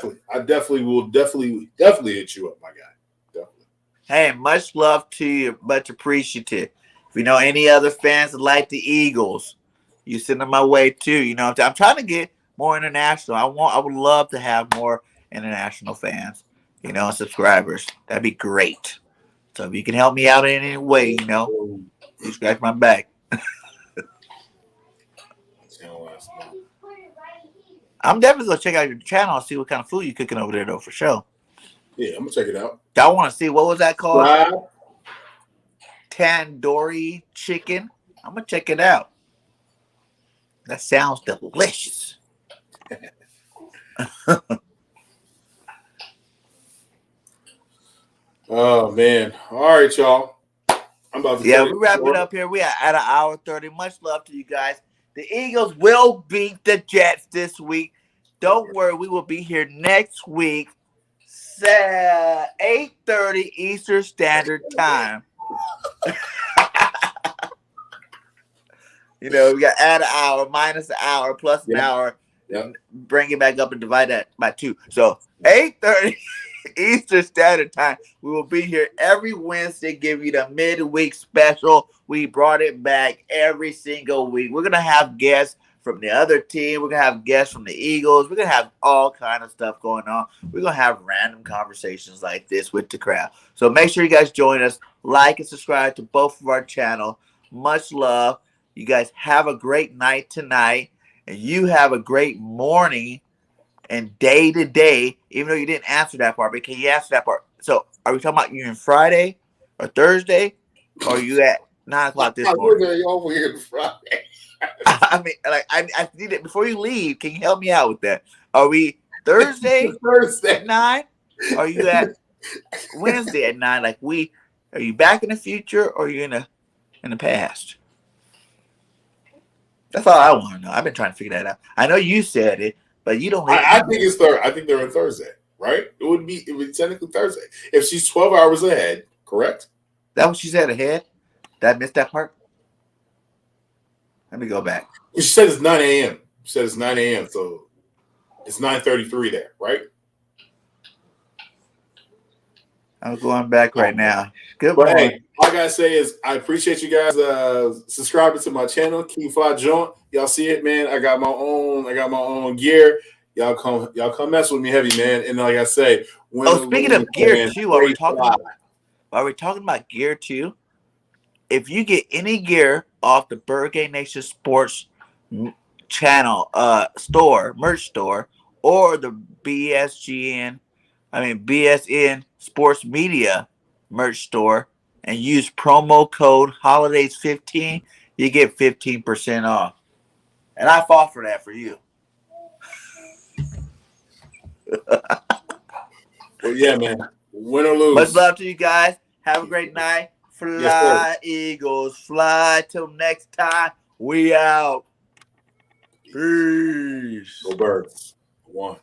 sure. I definitely will hit you up, my guy. Definitely. Hey, much love to you. Much appreciative. If you know any other fans that like the Eagles, you send them my way too. You know, I'm trying to get more international. I would love to have more international fans, you know, subscribers. That'd be great. So if you can help me out in any way, you know, you scratch my back. I'm definitely gonna check out your channel and see what kind of food you're cooking over there, though, for sure. Yeah, I'm gonna check it out. I want to see, what was that called? Tandoori chicken. I'm gonna check it out. That sounds delicious. Oh man! All right, y'all. I'm about to. Yeah, we wrap it up here. We are at an hour 30. Much love to you guys. The Eagles will beat the Jets this week. Don't worry, we will be here next week, 8:30 Eastern Standard Time. You know, we got add an hour, minus an hour, plus an hour. Yep. Bring it back up and divide that by 2. So 8:30 Eastern Standard Time. We will be here every Wednesday, give you the midweek special. We brought it back every single week. We're gonna have guests from the other team. We're gonna have guests from the Eagles. We're gonna have all kind of stuff going on. We're gonna have random conversations like this with the crowd. So make sure you guys join us. Like and subscribe to both of our channels. Much love. You guys have a great night tonight, and you have a great morning and day to day, even though you didn't answer that part, but can you answer that part? So are we talking about you on Friday or Thursday, or are you at 9 o'clock this morning? Over here Friday. I mean, like, I need it before you leave. Can you help me out with that? Are we Thursday at 9? Or are you at Wednesday at 9? Like, are you back in the future, or are you in the past? That's all I want to know. I've been trying to figure that out. I know you said it, but you don't. I think it's Thursday. I think they're on Thursday, right? It would be technically Thursday if she's 12 hours ahead. Correct? That what she said ahead? Did I miss that part? Let me go back. She said it's 9 a.m. She said it's 9 a.m. So it's 9:33 there, right? I'm going back right now. Good but morning. Hey, all I gotta say is I appreciate you guys subscribing to my channel, King Fly Joint. Y'all see it, man. I got my own gear. Y'all come mess with me heavy, man. And like I say, speaking of gear too, are we talking about gear too? If you get any gear off the Bird Nation Sports channel merch store, or the BSN Sports Media merch store, and use promo code Holidays15, you get 15% off. And I fought for that for you. Well, yeah, man. Win or lose. Much love to you guys. Have a great night. Fly, yes, Eagles, fly. Till next time, we out. Peace. Go Birds. 1.